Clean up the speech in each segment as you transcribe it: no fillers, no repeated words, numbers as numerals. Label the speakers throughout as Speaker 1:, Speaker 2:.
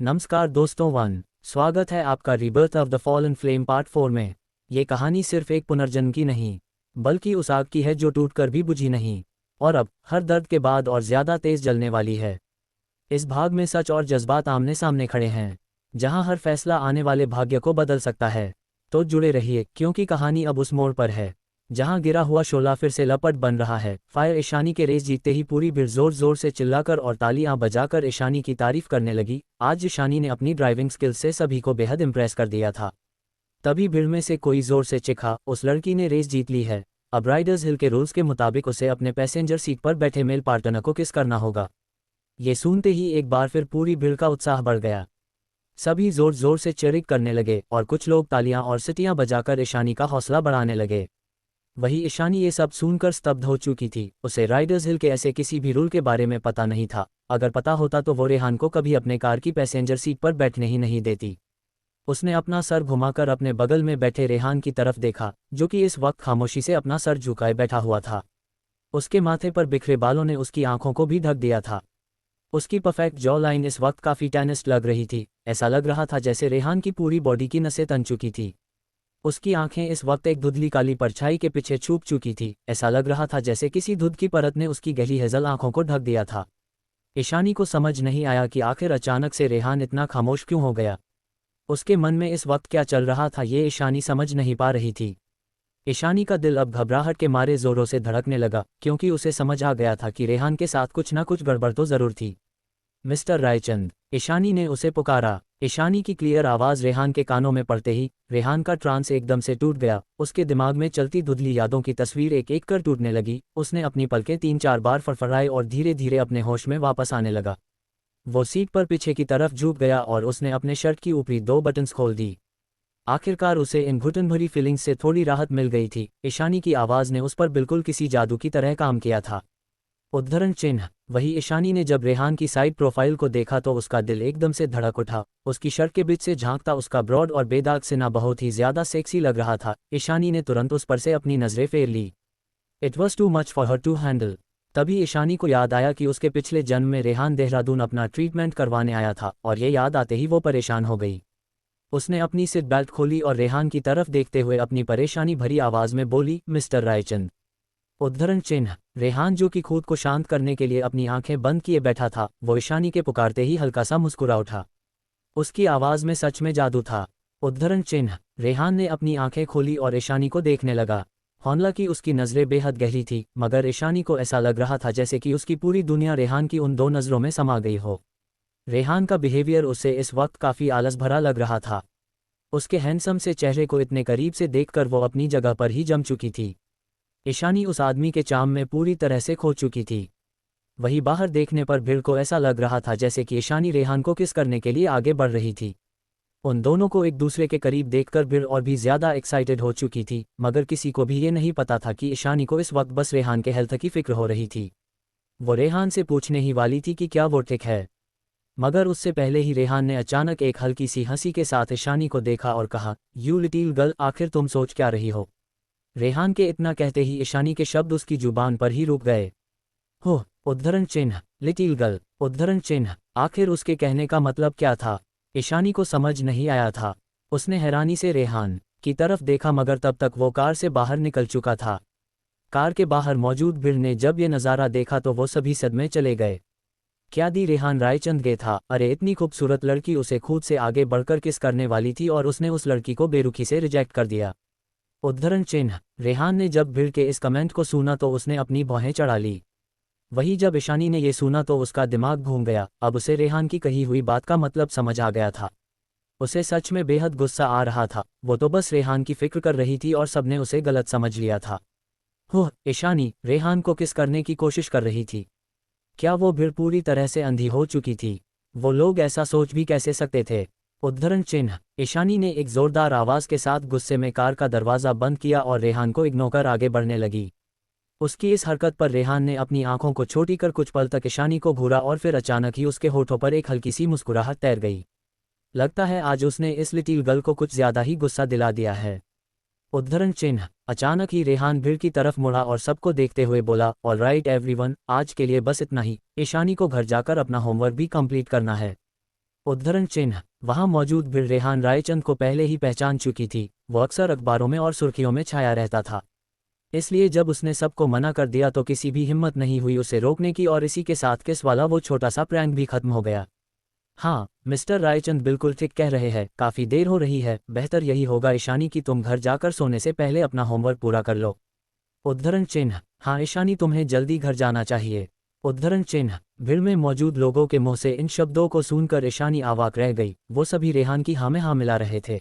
Speaker 1: नमस्कार दोस्तों स्वागत है आपका rebirth of the fallen flame part 4 में। ये कहानी सिर्फ एक पुनर्जन्म की नहीं, बल्कि उस आग की है जो टूटकर भी बुझी नहीं, और अब हर दर्द के बाद और ज़्यादा तेज़ जलने वाली है। इस भाग में सच और जज्बात आमने सामने खड़े हैं, जहां हर फैसला आने वाले भाग्य को बदल सकता है। तो जुड़े रहिए, क्योंकि कहानी अब उस मोड़ पर है जहां गिरा हुआ शोला फिर से लपट बन रहा है। फायर ईशानी के रेस जीतते ही पूरी भीड़ जोर जोर से चिल्लाकर और तालियां बजाकर ईशानी की तारीफ करने लगी। आज ईशानी ने अपनी ड्राइविंग स्किल्स से सभी को बेहद इम्प्रेस कर दिया था। तभी भीड़ में से कोई जोर से चिखा, उस लड़की ने रेस जीत ली है। अब राइडर्स हिल के रूल्स के मुताबिक उसे अपने पैसेंजर सीट पर बैठे मेल पार्टनर को किस करना होगा। ये सुनते ही एक बार फिर पूरी भीड़ का उत्साह बढ़ गया। सभी जोर जोर से चीयर करने लगे और कुछ लोग तालियां और सीटियां बजाकर ईशानी का हौसला बढ़ाने लगे। वही ईशानी ये सब सुनकर स्तब्ध हो चुकी थी। उसे राइडर्स हिल के ऐसे किसी भी रूल के बारे में पता नहीं था। अगर पता होता तो वो रेहान को कभी अपने कार की पैसेंजर सीट पर बैठने ही नहीं देती। उसने अपना सर घुमाकर अपने बगल में बैठे रेहान की तरफ देखा, जो कि इस वक्त खामोशी से अपना सर झुकाए बैठा हुआ था। उसके माथे पर बिखरे बालों ने उसकी आंखों को भी ढक दिया था। उसकी परफेक्ट जॉ लाइन इस वक्त काफ़ी टेनिस्ट लग रही थी। ऐसा लग रहा था जैसे रेहान की पूरी बॉडी की नसें तन चुकी थी। उसकी आंखें इस वक्त एक धुंधली काली परछाई के पीछे छुप चुकी थी। ऐसा लग रहा था जैसे किसी धुंध की परत ने उसकी गहरी हेजल आंखों को ढक दिया था। ईशानी को समझ नहीं आया कि आखिर अचानक से रेहान इतना खामोश क्यों हो गया। उसके मन में इस वक्त क्या चल रहा था, ये ईशानी समझ नहीं पा रही थी। ईशानी का दिल अब घबराहट के मारे जोरों से धड़कने लगा, क्योंकि उसे समझ आ गया था कि रेहान के साथ कुछ न कुछ गड़बड़ तो जरूर थी। मिस्टर रायचंद, ईशानी ने उसे पुकारा। ईशानी की क्लियर आवाज़ रेहान के कानों में पड़ते ही रेहान का ट्रांस एकदम से टूट गया। उसके दिमाग में चलती धुंधली यादों की तस्वीर एक एक कर टूटने लगी। उसने अपनी पलकें 3-4 बार फड़फड़ाई और धीरे धीरे अपने होश में वापस आने लगा। वो सीट पर पीछे की तरफ झुक गया और उसने अपने शर्ट की ऊपरी 2 बटन्स खोल दी। आखिरकार उसे इन घुटन भरी फीलिंग्स से थोड़ी राहत मिल गई थी। ईशानी की आवाज़ ने उस पर बिल्कुल किसी जादू की तरह काम किया था। उद्धरण चिन्ह। वही ईशानी ने जब रेहान की साइड प्रोफाइल को देखा तो उसका दिल एकदम से धड़क उठा। उसकी शर्ट के बीच से झांकता उसका ब्रॉड और बेदाग सीना बहुत ही ज्यादा सेक्सी लग रहा था। ईशानी ने तुरंत उस पर से अपनी नजरें फेर ली। It was too much for her to handle. तभी ईशानी को याद आया कि उसके पिछले जन्म में रेहान देहरादून अपना ट्रीटमेंट करवाने आया था, और ये याद आते ही वो परेशान हो गई। उसने अपनी सीट बेल्ट खोली और रेहान की तरफ देखते हुए अपनी परेशानी भरी आवाज में बोली, मिस्टर रायचंद। उद्धरण चिन्ह। रेहान, जो कि खुद को शांत करने के लिए अपनी आंखें बंद किए बैठा था, वो ईशानी के पुकारते ही हल्का सा मुस्कुरा उठा। उसकी आवाज में सच में जादू था। उद्धरण चिन्ह। रेहान ने अपनी आंखें खोली और ईशानी को देखने लगा। हालांकि उसकी नज़रें बेहद गहरी थी, मगर ईशानी को ऐसा लग रहा था जैसे कि उसकी पूरी दुनिया रेहान की उन 2 नज़रों में समा गई हो। रेहान का बिहेवियर उसे इस वक्त काफ़ी आलस भरा लग रहा था। उसके हैंडसम से चेहरे को इतने करीब से देखकर वो अपनी जगह पर ही जम चुकी थी। ईशानी उस आदमी के चाम में पूरी तरह से खो चुकी थी। वही बाहर देखने पर भीड़ को ऐसा लग रहा था जैसे कि ईशानी रेहान को किस करने के लिए आगे बढ़ रही थी। उन दोनों को एक दूसरे के करीब देखकर भीड़ और भी ज्यादा एक्साइटेड हो चुकी थी, मगर किसी को भी ये नहीं पता था कि ईशानी को इस वक्त बस रेहान के हेल्थ की फिक्र हो रही थी। वो रेहान से पूछने ही वाली थी कि क्या वो ठीक है, मगर उससे पहले ही रेहान ने अचानक एक हल्की सी हंसी के साथ ईशानी को देखा और कहा, यू लिटिल गर्ल, आखिर तुम सोच क्या रही हो। रेहान के इतना कहते ही ईशानी के शब्द उसकी जुबान पर ही रुक गए। हो, उद्धरण चिन्ह, लिटिल गर्ल, उद्धरण चिन्ह। आखिर उसके कहने का मतलब क्या था, ईशानी को समझ नहीं आया था। उसने हैरानी से रेहान की तरफ देखा, मगर तब तक वो कार से बाहर निकल चुका था। कार के बाहर मौजूद भीड़ ने जब ये नज़ारा देखा तो वो सभी सदमे चले गए। क्या दी रेहान रायचंद गे था। अरे इतनी खूबसूरत लड़की उसे खुद से आगे बढ़कर किस करने वाली थी और उसने उस लड़की को बेरुखी से रिजेक्ट कर दिया। उद्धरण चिन्ह। रेहान ने जब भीड़ के इस कमेंट को सुना तो उसने अपनी भौहें चढ़ा ली। वही जब ईशानी ने ये सुना तो उसका दिमाग घूम गया। अब उसे रेहान की कही हुई बात का मतलब समझ आ गया था। उसे सच में बेहद गुस्सा आ रहा था। वो तो बस रेहान की फिक्र कर रही थी और सबने उसे गलत समझ लिया था। हो, ईशानी रेहान को किस करने की कोशिश कर रही थी। क्या वो भीड़ पूरी तरह से अंधी हो चुकी थी। वो लोग ऐसा सोच भी कैसे सकते थे। उद्धरण चिन्ह। ईशानी ने एक जोरदार आवाज के साथ गुस्से में कार का दरवाजा बंद किया और रेहान को इग्नोर कर आगे बढ़ने लगी। उसकी इस हरकत पर रेहान ने अपनी आंखों को छोटी कर कुछ पल तक ईशानी को घूरा और फिर अचानक ही उसके होठों पर एक हल्की सी मुस्कुराहट तैर गई। लगता है आज उसने इस लिटिल गर्ल को कुछ ज्यादा ही गुस्सा दिला दिया है। उद्धरण चिन्ह। अचानक ही रेहान भीड़ की तरफ मुड़ा और सबको देखते हुए बोला, ऑलराइट एवरीवन, आज के लिए बस इतना ही। ईशानी को घर जाकर अपना होमवर्क भी कंप्लीट करना है। उद्धरण चिन्ह। वहां मौजूद भीड़ रेहान रायचंद को पहले ही पहचान चुकी थी। वो अक्सर अखबारों में और सुर्खियों में छाया रहता था। इसलिए जब उसने सबको मना कर दिया तो किसी भी हिम्मत नहीं हुई उसे रोकने की, और इसी के साथ किस वाला वो छोटा सा प्रैंक भी खत्म हो गया। हाँ, मिस्टर रायचंद बिल्कुल ठीक कह रहे हैं, काफ़ी देर हो रही है, बेहतर यही होगा ईशानी कि तुम घर जाकर सोने से पहले अपना होमवर्क पूरा कर लो। उद्धरण चिन्ह। हाँ ईशानी, तुम्हें जल्दी घर जाना चाहिए। उद्धरण चिन्ह। भीड़ में मौजूद लोगों के मुंह से इन शब्दों को सुनकर ईशानी अवाक रह गई। वो सभी रेहान की हाँ में हाँ मिला रहे थे।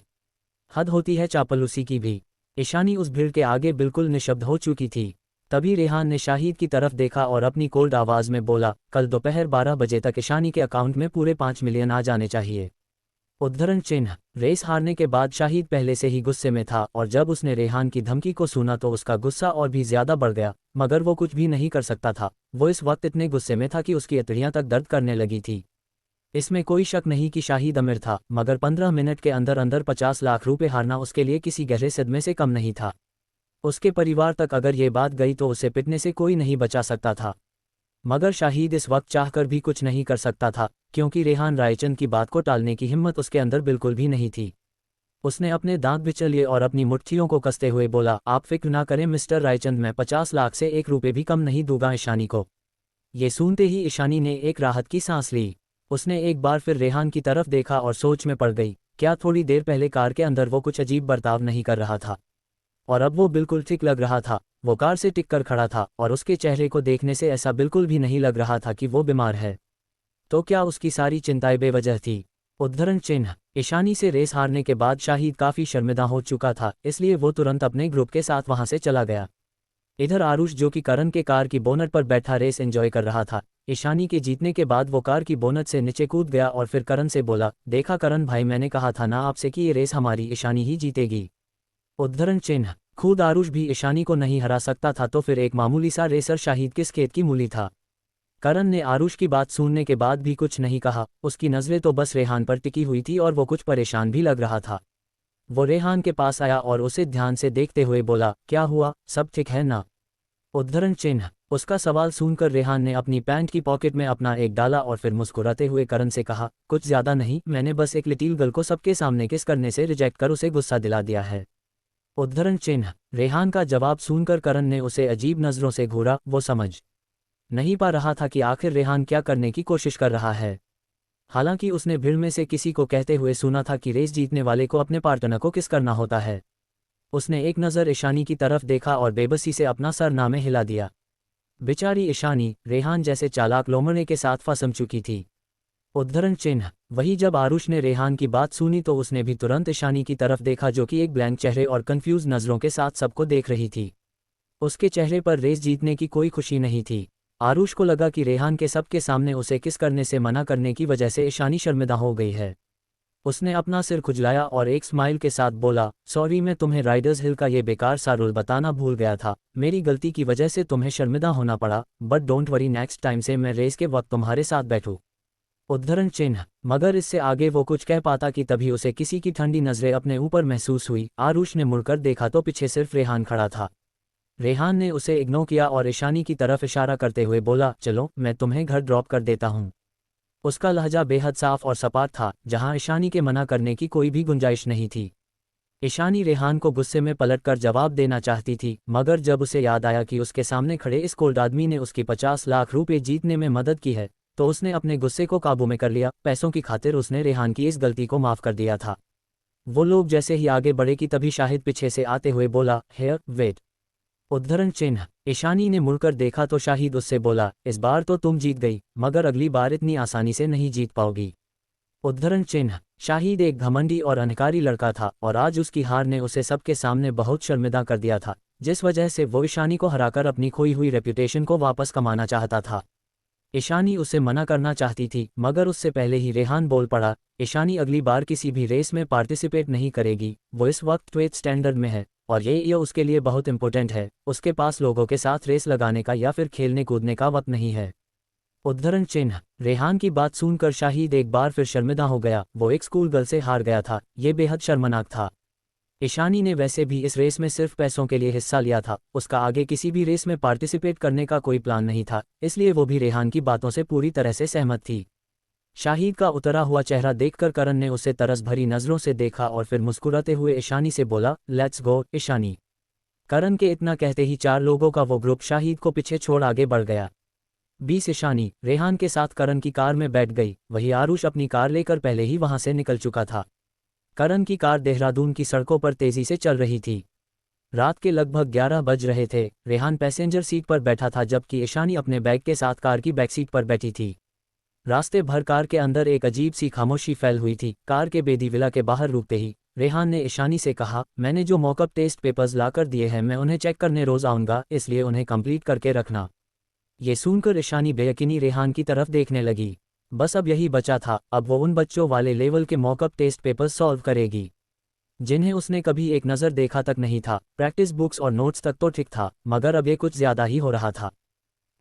Speaker 1: हद होती है चापलूसी की भी। ईशानी उस भीड़ के आगे बिल्कुल निशब्द हो चुकी थी। तभी रेहान ने शाहिद की तरफ देखा और अपनी कोल्ड आवाज में बोला, कल दोपहर 12 बजे तक ईशानी के अकाउंट में पूरे 5 मिलियन आ जाने चाहिए। उद्धरण चिन्ह। रेस हारने के बाद शाहिद पहले से ही गुस्से में था, और जब उसने रेहान की धमकी को सुना तो उसका गुस्सा और भी ज्यादा बढ़ गया, मगर वो कुछ भी नहीं कर सकता था। वो इस वक्त इतने गुस्से में था कि उसकी अतड़ियां तक दर्द करने लगी थी। इसमें कोई शक नहीं कि शाहिद अमीर था, मगर 15 मिनट के अंदर अंदर 50 लाख रुपए हारना उसके लिए किसी गहरे सदमे से कम नहीं था। उसके परिवार तक अगर ये बात गई तो उसे पिटने से कोई नहीं बचा सकता था। मगर शाहिद इस वक्त चाहकर भी कुछ नहीं कर सकता था, क्योंकि रेहान रायचंद की बात को टालने की हिम्मत उसके अंदर बिल्कुल भी नहीं थी। उसने अपने दांत बिचल लिए और अपनी मुट्ठियों को कसते हुए बोला, आप फिक्र ना करें मिस्टर रायचंद, मैं 50 लाख से 1 रुपये भी कम नहीं दूंगा ईशानी को। ये सुनते ही ईशानी ने एक राहत की सांस ली। उसने एक बार फिर रेहान की तरफ देखा और सोच में पड़ गई। क्या थोड़ी देर पहले कार के अंदर वो कुछ अजीब बर्ताव नहीं कर रहा था, और अब वो बिल्कुल ठीक लग रहा था। वो कार से टिक कर खड़ा था, और उसके चेहरे को देखने से ऐसा बिल्कुल भी नहीं लग रहा था कि वो बीमार है। तो क्या उसकी सारी चिंताएं बेवजह थी? उद्धरण चिन्ह। ईशानी से रेस हारने के बाद शाहिद काफी शर्मिंदा हो चुका था, इसलिए वो तुरंत अपने ग्रुप के साथ वहां से चला गया। इधर आरुष, जो कि करण के कार की बोनट पर बैठा रेस एंजॉय कर रहा था। ईशानी के जीतने के बाद वो कार की बोनट से नीचे कूद गया और फिर करण से बोला, देखा करण भाई, मैंने कहा था ना आपसे कि ये रेस हमारी ईशानी ही जीतेगी। उद्धरण चिन्ह। खुद आरुष भी ईशानी को नहीं हरा सकता था, तो फिर एक मामूली सा रेसर शाहिद किस खेत की मूली था। करण ने आरुष की बात सुनने के बाद भी कुछ नहीं कहा। उसकी नज़रें तो बस रेहान पर टिकी हुई थी और वो कुछ परेशान भी लग रहा था। वो रेहान के पास आया और उसे ध्यान से देखते हुए बोला, क्या हुआ, सब ठीक है ना? उद्धरण चिन्ह। उसका सवाल सुनकर रेहान ने अपनी पैंट की पॉकेट में अपना एक डाला और फिर मुस्कुराते हुए करण से कहा, कुछ ज्यादा नहीं, मैंने बस एक लिटिल गर्ल को सबके सामने किस करने से रिजेक्ट कर उसे गुस्सा दिला दिया है। उद्धरण चिन्ह। रेहान का जवाब सुनकर करण ने उसे अजीब नज़रों से घूरा। वो समझ नहीं पा रहा था कि आखिर रेहान क्या करने की कोशिश कर रहा है। हालांकि उसने भीड़ में से किसी को कहते हुए सुना था कि रेस जीतने वाले को अपने पार्टनर को किस करना होता है। उसने एक नज़र ईशानी की तरफ देखा और बेबसी से अपना सर नामे हिला दिया। बेचारी ईशानी रेहान जैसे चालाक लोमड़े के साथ फंस चुकी थी। उद्धरण चिन्ह। वही जब आरुष ने रेहान की बात सुनी तो उसने भी तुरंत ईशानी की तरफ देखा, जो कि एक ब्लैंक चेहरे और कंफ्यूज नज़रों के साथ सबको देख रही थी। उसके चेहरे पर रेस जीतने की कोई खुशी नहीं थी। आरुष को लगा कि रेहान के सबके सामने उसे किस करने से मना करने की वजह से ईशानी शर्मिंदा हो गई है। उसने अपना सिर खुजलाया और एक स्माइल के साथ बोला, सॉरी, मैं तुम्हें राइडर्स हिल का ये बेकार सा रूल बताना भूल गया था। मेरी गलती की वजह से तुम्हें शर्मिंदा होना पड़ा, but don't worry, next time से मैं रेस के वक्त तुम्हारे साथ बैठूं। उद्धरण चिन्ह। मगर इससे आगे वो कुछ कह पाता कि तभी उसे किसी की ठंडी नज़रें अपने ऊपर महसूस हुई। आरुष ने मुड़कर देखा तो पीछे सिर्फ रेहान खड़ा था। रेहान ने उसे इग्नोर किया और ईशानी की तरफ इशारा करते हुए बोला, चलो मैं तुम्हें घर ड्रॉप कर देता हूँ। उसका लहजा बेहद साफ और सपाट था, जहां ईशानी के मना करने की कोई भी गुंजाइश नहीं थी। ईशानी रेहान को गुस्से में पलटकर जवाब देना चाहती थी, मगर जब उसे याद आया कि उसके सामने खड़े इस कोल्ड आदमी ने उसकी 50 लाख रुपए जीतने में मदद की है, तो उसने अपने गुस्से को काबू में कर लिया। पैसों की खातिर उसने रेहान की इस गलती को माफ कर दिया था। वो लोग जैसे ही आगे बढ़े कि तभी शाहिद पीछे से आते हुए बोला, हेयर वेट। उद्धरण चिन्ह। ईशानी ने मुड़कर देखा तो शाहिद उससे बोला, इस बार तो तुम जीत गई, मगर अगली बार इतनी आसानी से नहीं जीत पाओगी। उद्धरण चिन्ह। शाहिद एक घमंडी और अहंकारी लड़का था, और आज उसकी हार ने उसे सबके सामने बहुत शर्मिंदा कर दिया था, जिस वजह से वो ईशानी को हराकर अपनी खोई हुई रेप्यूटेशन को वापस कमाना चाहता था। ईशानी उसे मना करना चाहती थी, मगर उससे पहले ही रेहान बोल पड़ा, ईशानी अगली बार किसी भी रेस में पार्टिसिपेट नहीं करेगी। वो इस वक्त 12th स्टैंडर्ड में है, और ये उसके लिए बहुत इंपॉर्टेंट है। उसके पास लोगों के साथ रेस लगाने का या फिर खेलने कूदने का वक्त नहीं है। उद्धरण चिन्ह। रेहान की बात सुनकर शाहिद एक बार फिर शर्मिंदा हो गया। वो एक स्कूल गर्ल से हार गया था, ये बेहद शर्मनाक था। ईशानी ने वैसे भी इस रेस में सिर्फ पैसों के लिए हिस्सा लिया था, उसका आगे किसी भी रेस में पार्टिसिपेट करने का कोई प्लान नहीं था, इसलिए वो भी रेहान की बातों से पूरी तरह से सहमत थी। शाहिद का उतरा हुआ चेहरा देखकर करण ने उसे तरस भरी नज़रों से देखा और फिर मुस्कुराते हुए ईशानी से बोला, लेट्स गो ईशानी। करण के इतना कहते ही 4 लोगों का वो ग्रुप शाहिद को पीछे छोड़ आगे बढ़ गया। 20 ईशानी रेहान के साथ करण की कार में बैठ गई, वही आरुष अपनी कार लेकर पहले ही वहां से निकल चुका था। करण की कार देहरादून की सड़कों पर तेजी से चल रही थी। रात के लगभग 11 बज रहे थे। रेहान पैसेंजर सीट पर बैठा था जबकि ईशानी अपने बैग के साथ कार की बैक सीट पर बैठी थी। रास्ते भर कार के अंदर एक अजीब सी खामोशी फैल हुई थी। कार के बेदी विला के बाहर रुकते ही रेहान ने ईशानी से कहा, मैंने जो मॉकअप टेस्ट पेपर्स लाकर दिए हैं मैं उन्हें चेक करने रोज आऊँगा, इसलिए उन्हें कंप्लीट करके रखना। ये सुनकर ईशानी बेयकीनी रेहान की तरफ देखने लगी। बस अब यही बचा था, अब वो उन बच्चों वाले लेवल के मॉकअप टेस्ट पेपर्स सॉल्व करेगी जिन्हें उसने कभी एक नज़र देखा तक नहीं था। प्रैक्टिस बुक्स और नोट्स तक तो ठीक था, मगर अब ये कुछ ज़्यादा ही हो रहा था।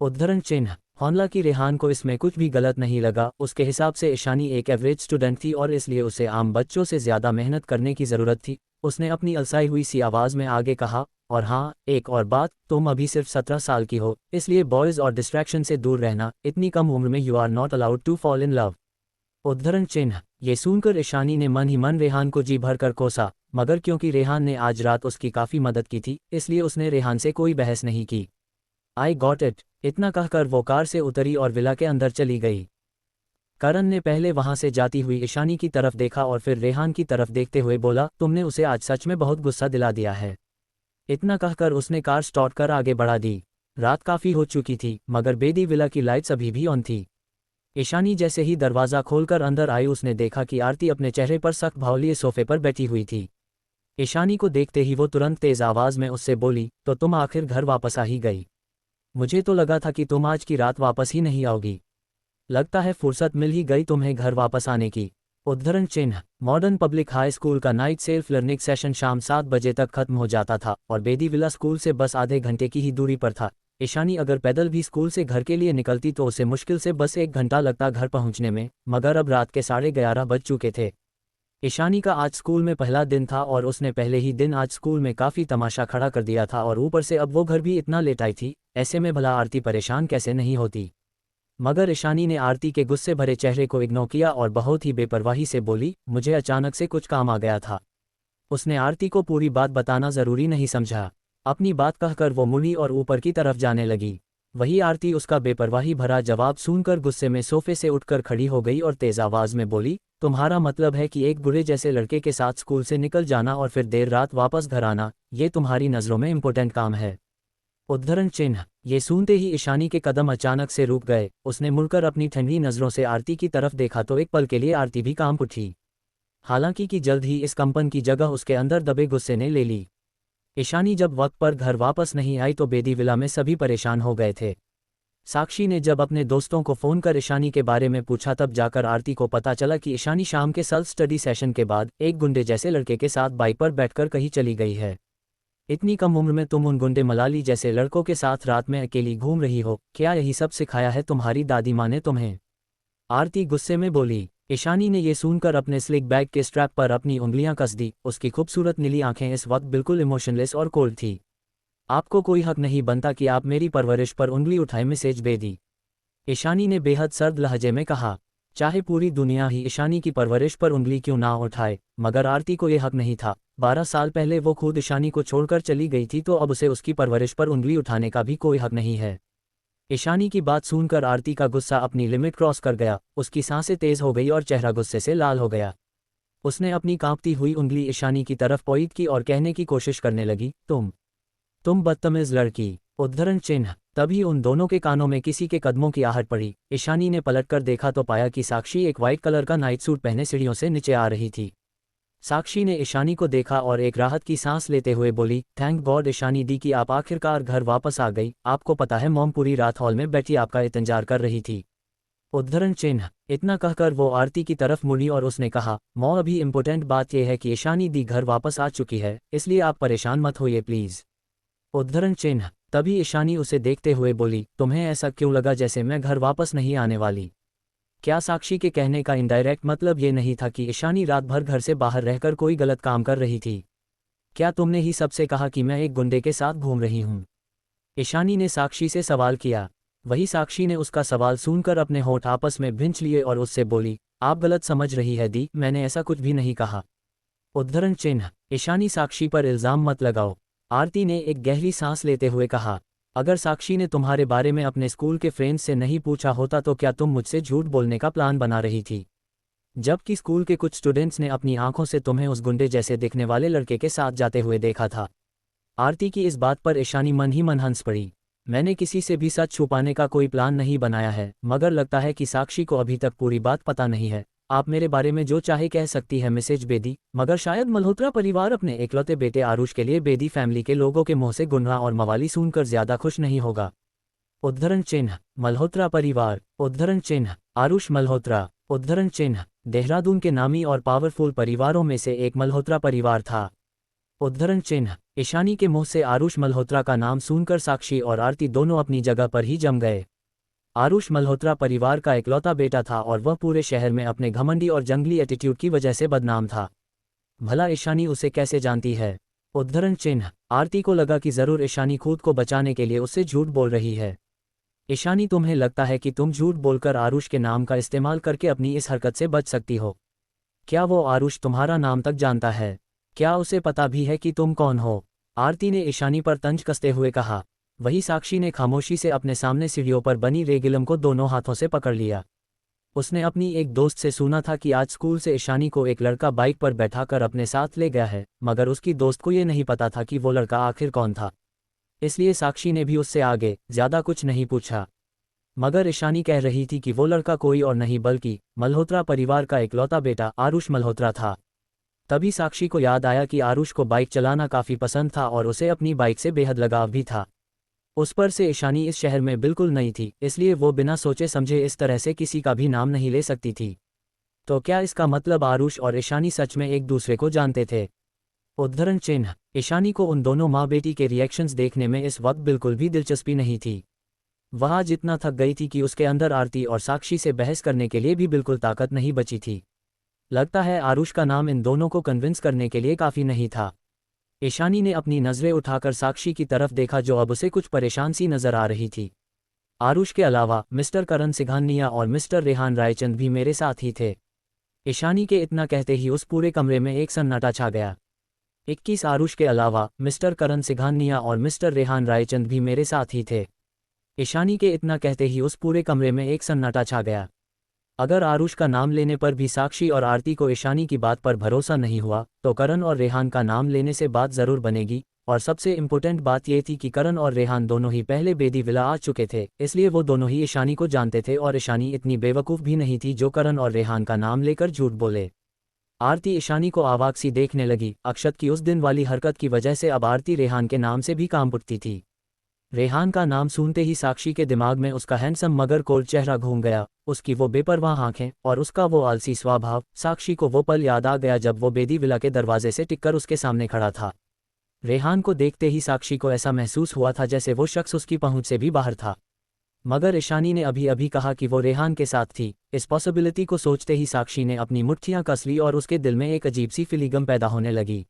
Speaker 1: उद्धरण चिन्ह। हालांकि रेहान को इसमें कुछ भी गलत नहीं लगा। उसके हिसाब से ईशानी एक एवरेज स्टूडेंट थी और इसलिए उसे आम बच्चों से ज़्यादा मेहनत करने की ज़रूरत थी। उसने अपनी अलसाई हुई सी आवाज़ में आगे कहा, और हाँ एक और बात, तुम अभी सिर्फ 17 साल की हो, इसलिए बॉयज़ और डिस्ट्रैक्शन से दूर रहना। इतनी कम उम्र में you are not allowed to fall in love. उद्धरण चिन्ह। ये सुनकर ईशानी ने मन ही मन रेहान को जी भर कर कोसा, मगर क्योंकि रेहान ने आज रात उसकी काफ़ी मदद की थी इसलिए उसने रेहान से कोई बहस नहीं की। आई गॉट इट, इतना कहकर वो कार से उतरी और विला के अंदर चली गई। करण ने पहले वहां से जाती हुई ईशानी की तरफ देखा और फिर रेहान की तरफ देखते हुए बोला, तुमने उसे आज सच में बहुत गुस्सा दिला दिया है। इतना कहकर उसने कार स्टार्ट कर आगे बढ़ा दी। रात काफ़ी हो चुकी थी मगर बेदी विला की लाइट्स अभी भी ऑन थी। ईशानी जैसे ही दरवाज़ा खोलकर अंदर आई उसने देखा कि आरती अपने चेहरे पर सख्त भाव लिए सोफे पर बैठी हुई थी। ईशानी को देखते ही वो तुरंत तेज आवाज़ में उससे बोली, तो तुम आखिर घर वापस आ ही गई। मुझे तो लगा था कि तुम आज की रात वापस ही नहीं आओगी। लगता है फुर्सत मिल ही गई तुम्हें घर वापस आने की। उद्धरण चिन्ह। मॉडर्न पब्लिक हाई स्कूल का नाइट सेल्फ लर्निंग सेशन शाम 7 बजे तक खत्म हो जाता था और बेदी विला स्कूल से बस आधे घंटे की ही दूरी पर था। ईशानी अगर पैदल भी स्कूल से घर के लिए निकलती तो उसे मुश्किल से बस 1 घंटा लगता घर पहुंचने में, मगर अब रात के 11:30 बज चुके थे। ईशानी का आज स्कूल में पहला दिन था और उसने पहले ही दिन आज स्कूल में काफ़ी तमाशा खड़ा कर दिया था और ऊपर से अब वो घर भी इतना लेट आई थी। ऐसे में भला आरती परेशान कैसे नहीं होती। मगर ईशानी ने आरती के गुस्से भरे चेहरे को इग्नोर किया और बहुत ही बेपरवाही से बोली, मुझे अचानक से कुछ काम आ गया था। उसने आरती को पूरी बात बताना ज़रूरी नहीं समझा। अपनी बात कहकर वो मुड़ी और ऊपर की तरफ जाने लगी। वही आरती उसका बेपरवाही भरा जवाब सुनकर गुस्से में सोफे से उठकर खड़ी हो गई और तेज आवाज़ में बोली, तुम्हारा मतलब है कि एक बुरे जैसे लड़के के साथ स्कूल से निकल जाना और फिर देर रात वापस घर आना, ये तुम्हारी नज़रों में इम्पोर्टेंट काम है। उद्धरण चिन्ह। ये सुनते ही ईशानी के कदम अचानक से रुक गए। उसने मुड़कर अपनी ठंडी नज़रों से आरती की तरफ देखा तो एक पल के लिए आरती भी कांप उठी। हालांकि कि जल्द ही इस कंपन की जगह उसके अंदर दबे गुस्से ने ले ली। ईशानी जब वक्त पर घर वापस नहीं आई तो बेदी विला में सभी परेशान हो गए थे। साक्षी ने जब अपने दोस्तों को फ़ोन कर ईशानी के बारे में पूछा तब जाकर आरती को पता चला कि ईशानी शाम के सेल्फ स्टडी सेशन के बाद एक गुंडे जैसे लड़के के साथ बाइक पर बैठकर कहीं चली गई है। इतनी कम उम्र में तुम उन गुंडे मलाली जैसे लड़कों के साथ रात में अकेली घूम रही हो, क्या यही सब सिखाया है तुम्हारी दादी माँ ने तुम्हें? आरती गुस्से में बोली। ईशानी ने यह सुनकर अपने स्लिक बैग के स्ट्रैप पर अपनी उंगलियां कस दी। उसकी खूबसूरत नीली आंखें इस वक्त बिल्कुल इमोशनलेस और कोल्ड थी। आपको कोई हक नहीं बनता कि आप मेरी परवरिश पर उंगली उठाए, मैसेज बेदी। ईशानी ने बेहद सर्द लहजे में कहा। चाहे पूरी दुनिया ही ईशानी की परवरिश पर उंगली क्यों ना उठाए, मगर आरती को यह हक नहीं था। 12 साल पहले वो खुद ईशानी को छोड़कर चली गई थी तो अब उसे उसकी परवरिश पर उंगली उठाने का भी कोई हक नहीं है। ईशानी की बात सुनकर आरती का गुस्सा अपनी लिमिट क्रॉस कर गया। उसकी सांसें तेज हो गई और चेहरा गुस्से से लाल हो गया। उसने अपनी कांपती हुई उंगली ईशानी की तरफ पॉइंट की और कहने की कोशिश करने लगी, तुम बदतमीज लड़की। उद्धरण चिन्ह। तभी उन दोनों के कानों में किसी के कदमों की आहट पड़ी। ईशानी ने पलटकर देखा तो पाया कि साक्षी एक वाइट कलर का नाइट सूट पहने सीढ़ियों से नीचे आ रही थी। साक्षी ने ईशानी को देखा और एक राहत की सांस लेते हुए बोली, थैंक गॉड ईशानी दी कि आप आखिरकार घर वापस आ गई। आपको पता है मॉम पूरी रात हॉल में बैठी आपका इंतजार कर रही थी। उद्धरण चिन्ह। इतना कहकर वो आरती की तरफ मुड़ी और उसने कहा, मॉम अभी इम्पोर्टेंट बात यह है कि ईशानी दी घर वापस आ चुकी है, इसलिए आप परेशान मत होइए प्लीज़। उद्धरण चिन्ह। तभी ईशानी उसे देखते हुए बोली, तुम्हें ऐसा क्यों लगा जैसे मैं घर वापस नहीं आने वाली? क्या साक्षी के कहने का इनडायरेक्ट मतलब ये नहीं था कि ईशानी रात भर घर से बाहर रहकर कोई गलत काम कर रही थी? क्या तुमने ही सबसे कहा कि मैं एक गुंडे के साथ घूम रही हूँ? ईशानी ने साक्षी से सवाल किया। वही साक्षी ने उसका सवाल सुनकर अपने होंठ आपस में भींच लिए और उससे बोली, आप गलत समझ रही है दी, मैंने ऐसा कुछ भी नहीं कहा। उद्धरण चिन्ह, ईशानी साक्षी पर इल्ज़ाम मत लगाओ। आरती ने एक गहरी सांस लेते हुए कहा, अगर साक्षी ने तुम्हारे बारे में अपने स्कूल के फ्रेंड्स से नहीं पूछा होता तो क्या तुम मुझसे झूठ बोलने का प्लान बना रही थी? जबकि स्कूल के कुछ स्टूडेंट्स ने अपनी आंखों से तुम्हें उस गुंडे जैसे दिखने वाले लड़के के साथ जाते हुए देखा था। आरती की इस बात पर ईशानी मन ही मन हंस पड़ी। मैंने किसी से भी सच छुपाने का कोई प्लान नहीं बनाया है, मगर लगता है कि साक्षी को अभी तक पूरी बात पता नहीं है। आप मेरे बारे में जो चाहे कह सकती है मिसेज बेदी, मगर शायद मल्होत्रा परिवार अपने एकलौते बेटे आरुष के लिए बेदी फैमिली के लोगों के मुंह से गुनाह और मवाली सुनकर ज्यादा खुश नहीं होगा। उद्धरण चिन्ह, मल्होत्रा परिवार, उद्धरण चिन्ह, आरुष मल्होत्रा, उद्धरण चिन्ह, देहरादून के नामी और पावरफुल परिवारों में से एक मल्होत्रा परिवार था। उद्धरण चिन्ह, ईशानी के मुंह से आरुष मल्होत्रा का नाम सुनकर साक्षी और आरती दोनों अपनी जगह पर ही जम गए। आरुष मल्होत्रा परिवार का इकलौता बेटा था और वह पूरे शहर में अपने घमंडी और जंगली एटीट्यूड की वजह से बदनाम था। भला ईशानी उसे कैसे जानती है? उद्धरण चिन्ह, आरती को लगा कि जरूर ईशानी खुद को बचाने के लिए उससे झूठ बोल रही है। ईशानी, तुम्हें लगता है कि तुम झूठ बोलकर आरुष के नाम का इस्तेमाल करके अपनी इस हरकत से बच सकती हो? क्या वो आरुष तुम्हारा नाम तक जानता है? क्या उसे पता भी है कि तुम कौन हो? आरती ने ईशानी पर तंज कसते हुए कहा। वही साक्षी ने खामोशी से अपने सामने सीढ़ियों पर बनी रेगिलम को दोनों हाथों से पकड़ लिया। उसने अपनी एक दोस्त से सुना था कि आज स्कूल से ईशानी को एक लड़का बाइक पर बैठाकर अपने साथ ले गया है, मगर उसकी दोस्त को ये नहीं पता था कि वो लड़का आखिर कौन था। इसलिए साक्षी ने भी उससे आगे ज्यादा कुछ नहीं पूछा। मगर ईशानी कह रही थी कि वो लड़का कोई और नहीं बल्कि मल्होत्रा परिवार का इकलौता बेटा आरुष मल्होत्रा था। तभी साक्षी को याद आया कि आरुष को बाइक चलाना काफी पसंद था और उसे अपनी बाइक से बेहद लगाव भी था। उस पर से ईशानी इस शहर में बिल्कुल नई थी, इसलिए वो बिना सोचे समझे इस तरह से किसी का भी नाम नहीं ले सकती थी। तो क्या इसका मतलब आरुष और ईशानी सच में एक दूसरे को जानते थे? उद्धरण चिन्ह, ईशानी को उन दोनों माँ बेटी के रिएक्शंस देखने में इस वक्त बिल्कुल भी दिलचस्पी नहीं थी। वह आज इतना थक गई थी कि उसके अंदर आरती और साक्षी से बहस करने के लिए भी बिल्कुल ताकत नहीं बची थी। लगता है आरुष का नाम इन दोनों को कन्विंस करने के लिए काफ़ी नहीं था। ईशानी ने अपनी नज़रें उठाकर साक्षी की तरफ देखा जो अब उसे कुछ परेशान सी नजर आ रही थी। आरुष के अलावा मिस्टर करण सिंघानिया और मिस्टर रेहान रायचंद भी मेरे साथ ही थे। ईशानी के इतना कहते ही उस पूरे कमरे में एक सन्नाटा छा गया। 21 आरुष के अलावा मिस्टर करण सिंघानिया और मिस्टर रेहान रायचंद भी मेरे साथ ही थे। ईशानी के इतना कहते ही उस पूरे कमरे में एक सन्नाटा छा गया। अगर आरुष का नाम लेने पर भी साक्षी और आरती को ईशानी की बात पर भरोसा नहीं हुआ तो करण और रेहान का नाम लेने से बात जरूर बनेगी। और सबसे इम्पोर्टेंट बात यह थी कि करण और रेहान दोनों ही पहले बेदी विला आ चुके थे, इसलिए वो दोनों ही ईशानी को जानते थे और ईशानी इतनी बेवकूफ़ भी नहीं थी जो करण और रेहान का नाम लेकर झूठ बोले। आरती ईशानी को आवाक सी देखने लगी। अक्षत की उस दिन वाली हरकत की वजह से अब आरती रेहान के नाम से भी काम उठती थी। रेहान का नाम सुनते ही साक्षी के दिमाग में उसका हैंडसम मगर कोल्ड चेहरा घूम गया, उसकी वो बेपरवाह आंखें और उसका वो आलसी स्वभाव। साक्षी को वो पल याद आ गया जब वो बेदी विला के दरवाजे से टिककर उसके सामने खड़ा था। रेहान को देखते ही साक्षी को ऐसा महसूस हुआ था जैसे वो शख्स उसकी पहुंच से भी बाहर था। मगर ईशानी ने अभी अभी कहा कि वो रेहान के साथ थी। इस पॉसिबिलिटी को सोचते ही साक्षी ने अपनी मुट्ठियां कस ली और उसके दिल में एक अजीब सी फिलीगम पैदा होने लगी।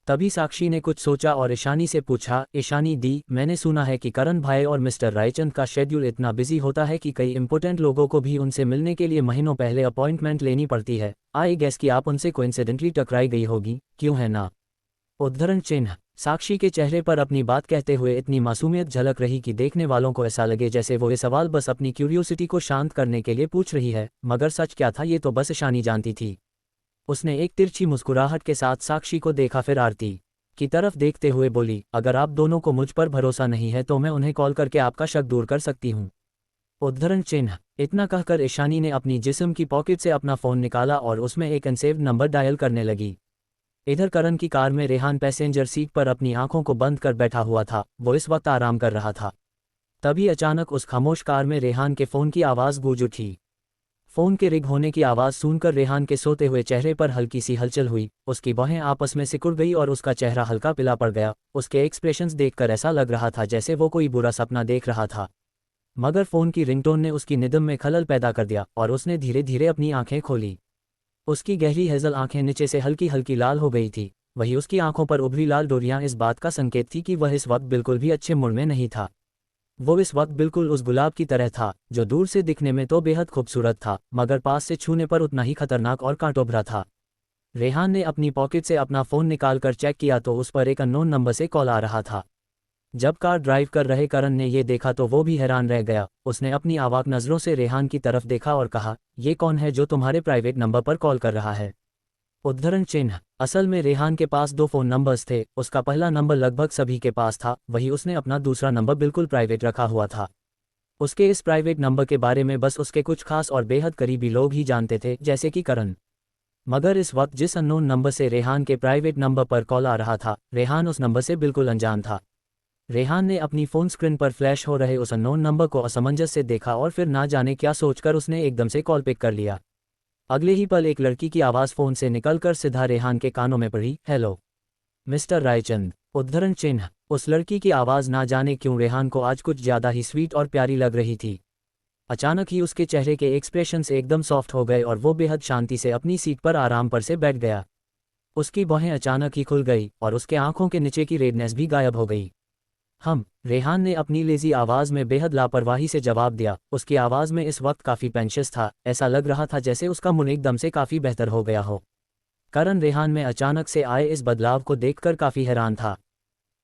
Speaker 1: तभी साक्षी ने कुछ सोचा और ईशानी से पूछा, ईशानी दी, मैंने सुना है कि करण भाई और मिस्टर रायचंद का शेड्यूल इतना बिजी होता है कि कई इंपॉर्टेंट लोगों को भी उनसे मिलने के लिए महीनों पहले अपॉइंटमेंट लेनी पड़ती है। आई गेस कि आप उनसे कोइंसिडेंटली टकराई गई होगी, क्यों है ना? उद्धरण चिन्ह, साक्षी के चेहरे पर अपनी बात कहते हुए इतनी मासूमियत झलक रही कि देखने वालों को ऐसा लगे जैसे वो ये सवाल बस अपनी क्यूरियोसिटी को शांत करने के लिए पूछ रही है। मगर सच क्या था ये तो बस ईशानी जानती थी। उसने एक तिरछी मुस्कुराहट के साथ साक्षी को देखा, फिर आरती की तरफ देखते हुए बोली, अगर आप दोनों को मुझ पर भरोसा नहीं है तो मैं उन्हें कॉल करके आपका शक दूर कर सकती हूँ। उद्धरण चिन्ह, इतना कहकर ईशानी ने अपनी जिस्म की पॉकेट से अपना फ़ोन निकाला और उसमें एक अनसेव्ड नंबर डायल करने लगी। इधर करण की कार में रेहान पैसेंजर सीट पर अपनी आंखों को बंद कर बैठा हुआ था। वो इस वक्त आराम कर रहा था। तभी अचानक उस खामोश कार में रेहान के फ़ोन की आवाज़ गूंज उठी। फ़ोन के रिंग होने की आवाज़ सुनकर रेहान के सोते हुए चेहरे पर हल्की सी हलचल हुई। उसकी बाहें आपस में सिकुड़ गई और उसका चेहरा हल्का पीला पड़ गया। उसके एक्सप्रेशंस देखकर ऐसा लग रहा था जैसे वो कोई बुरा सपना देख रहा था। मगर फ़ोन की रिंगटोन ने उसकी निदम में खलल पैदा कर दिया और उसने धीरे धीरे अपनी आंखें खोली। उसकी गहरी हेजल आंखें नीचे से हल्की हल्की लाल हो गई थी। वही उसकी आंखों पर उभरी लाल डोरियां इस बात का संकेत थी कि वह इस वक्त बिल्कुल भी अच्छे मूड में नहीं था। वो इस वक्त बिल्कुल उस गुलाब की तरह था जो दूर से दिखने में तो बेहद खूबसूरत था मगर पास से छूने पर उतना ही खतरनाक और कांटों भरा था। रेहान ने अपनी पॉकेट से अपना फ़ोन निकालकर चेक किया तो उस पर एक अननोन नंबर से कॉल आ रहा था। जब कार ड्राइव कर रहे करण ने ये देखा तो वो भी हैरान रह गया। उसने अपनी आवाक नज़रों से रेहान की तरफ देखा और कहा, ये कौन है जो तुम्हारे प्राइवेट नंबर पर कॉल कर रहा है? उद्धरण चिन्ह। असल में रेहान के पास दो फ़ोन नंबर्स थे। उसका पहला नंबर लगभग सभी के पास था, वही उसने अपना दूसरा नंबर बिल्कुल प्राइवेट रखा हुआ था। उसके इस प्राइवेट नंबर के बारे में बस उसके कुछ खास और बेहद करीबी लोग ही जानते थे, जैसे कि करण। मगर इस वक्त जिस अननोन नंबर से रेहान के प्राइवेट नंबर पर कॉल आ रहा था, रेहान उस नंबर से बिल्कुल अनजान था। रेहान ने अपनी फ़ोन स्क्रीन पर फ्लैश हो रहे उस अननोन नंबर को असमंजस से देखा और फिर ना जाने क्या सोचकर उसने एकदम से कॉल पिक कर लिया। अगले ही पल एक लड़की की आवाज़ फ़ोन से निकलकर सीधा रेहान के कानों में पड़ी, हेलो मिस्टर रायचंद। उद्धरण चिन्ह। उस लड़की की आवाज़ ना जाने क्यों रेहान को आज कुछ ज़्यादा ही स्वीट और प्यारी लग रही थी। अचानक ही उसके चेहरे के एक्सप्रेशन से एकदम सॉफ्ट हो गए और वो बेहद शांति से अपनी सीट पर आराम पर से बैठ गया। उसकी बाहें अचानक ही खुल गई और उसके आंखों के नीचे की रेडनेस भी गायब हो गई। रेहान ने अपनी लेजी आवाज़ में बेहद लापरवाही से जवाब दिया। उसकी आवाज़ में इस वक्त काफ़ी पेंशियस था, ऐसा लग रहा था जैसे उसका मुंह एकदम से काफ़ी बेहतर हो गया हो। करण रेहान में अचानक से आए इस बदलाव को देखकर काफ़ी हैरान था।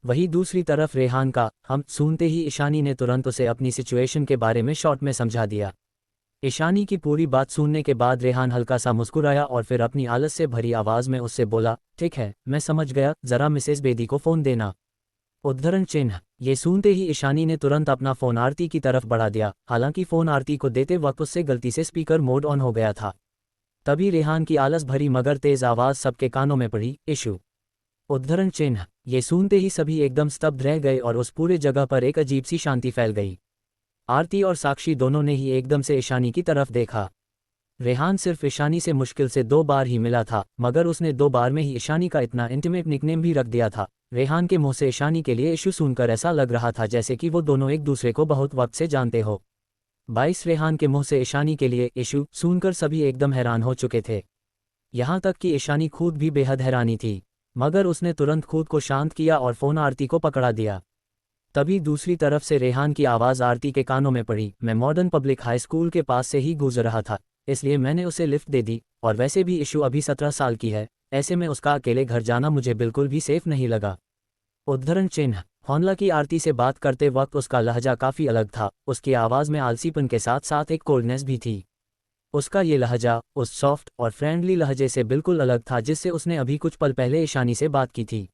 Speaker 1: वहीं दूसरी तरफ रेहान का सुनते ही ईशानी ने तुरंत उसे अपनी सिचुएशन के बारे में शॉर्ट में समझा दिया। ईशानी की पूरी बात सुनने के बाद रेहान हल्का सा मुस्कुराया और फिर अपनी आलस से भरी आवाज़ में उससे बोला, ठीक है, मैं समझ गया, ज़रा मिसेस बेदी को फ़ोन देना। उद्धरण चिन्ह। ये सुनते ही ईशानी ने तुरंत अपना फ़ोन आरती की तरफ बढ़ा दिया। हालांकि फ़ोन आरती को देते वक्त उससे गलती से स्पीकर मोड ऑन हो गया था। तभी रेहान की आलस भरी मगर तेज़ आवाज़ सबके कानों में पड़ी, इशू। उद्धरण चिन्ह। ये सुनते ही सभी एकदम स्तब्ध रह गए और उस पूरे जगह पर एक अजीब सी शांति फैल गई। आरती और साक्षी दोनों ने ही एकदम से ईशानी की तरफ देखा। रेहान सिर्फ ईशानी से मुश्किल से 2 बार ही मिला था, मगर उसने 2 बार में ही ईशानी का इतना इंटीमेट निकनेम भी रख दिया था। रेहान के मुंह से ईशानी के लिए इशू सुनकर ऐसा लग रहा था जैसे कि वो दोनों एक दूसरे को बहुत वक्त से जानते हो। 22 रेहान के मुंह से ईशानी के लिए इशू सुनकर सभी एकदम हैरान हो चुके थे। यहाँ तक कि ईशानी खुद भी बेहद हैरानी थी, मगर उसने तुरंत खुद को शांत किया और फ़ोन आरती को पकड़ा दिया। तभी दूसरी तरफ से रेहान की आवाज़ आरती के कानों में पड़ी, मैं मॉडर्न पब्लिक हाई स्कूल के पास से ही गुजर रहा था, इसलिए मैंने उसे लिफ्ट दे दी, और वैसे भी इशू अभी 17 साल की है, ऐसे में उसका अकेले घर जाना मुझे बिल्कुल भी सेफ नहीं लगा। उद्धरण चिन्ह। हालांकि आरती से बात करते वक्त उसका लहजा काफ़ी अलग था। उसकी आवाज़ में आलसीपन के साथ साथ एक कोल्डनेस भी थी। उसका ये लहजा उस सॉफ्ट और फ्रेंडली लहजे से बिल्कुल अलग था जिससे उसने अभी कुछ पल पहले ईशानी से बात की थी।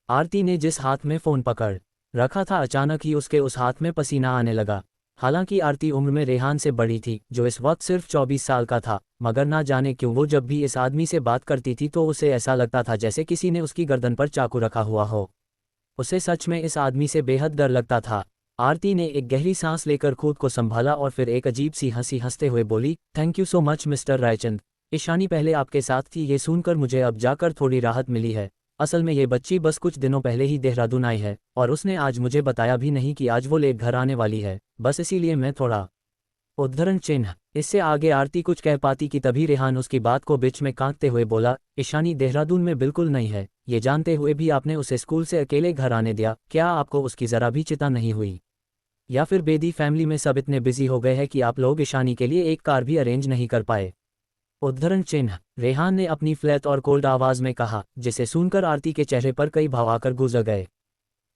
Speaker 1: आरती ने जिस हाथ में फ़ोन पकड़ रखा था, अचानक ही उसके उस हाथ में पसीना आने लगा। हालांकि आरती उम्र में रेहान से बड़ी थी, जो इस वक्त सिर्फ 24 साल का था, मगर ना जाने क्यों वो जब भी इस आदमी से बात करती थी तो उसे ऐसा लगता था जैसे किसी ने उसकी गर्दन पर चाकू रखा हुआ हो। उसे सच में इस आदमी से बेहद डर लगता था। आरती ने एक गहरी सांस लेकर खुद को संभाला और फिर एक अजीब सी हंसी हंसते हुए बोली, thank you so much mister Raichand. Ishani पहले आपके साथ थी, ये सुनकर मुझे अब जाकर थोड़ी राहत मिली है। असल में ये बच्ची बस कुछ दिनों पहले ही देहरादून आई है और उसने आज मुझे बताया भी नहीं कि आज वो लेट घर आने वाली है, बस इसीलिए मैं थोड़ा। उद्धरण चिन्ह। इससे आगे आरती कुछ कह पाती कि तभी रेहान उसकी बात को बीच में काटते हुए बोला, ईशानी देहरादून में बिल्कुल नहीं है, ये जानते हुए भी आपने उसे स्कूल से अकेले घर आने दिया, क्या आपको उसकी ज़रा भी चिंता नहीं हुई? या फिर बेदी फैमिली में सब इतने बिजी हो गए हैं कि आप लोग ईशानी के लिए एक कार भी अरेंज नहीं कर पाए? उद्धरण चिन्ह। रेहान ने अपनी फ्लैट और कोल्ड आवाज़ में कहा, जिसे सुनकर आरती के चेहरे पर कई भाव आकर गुजर गए।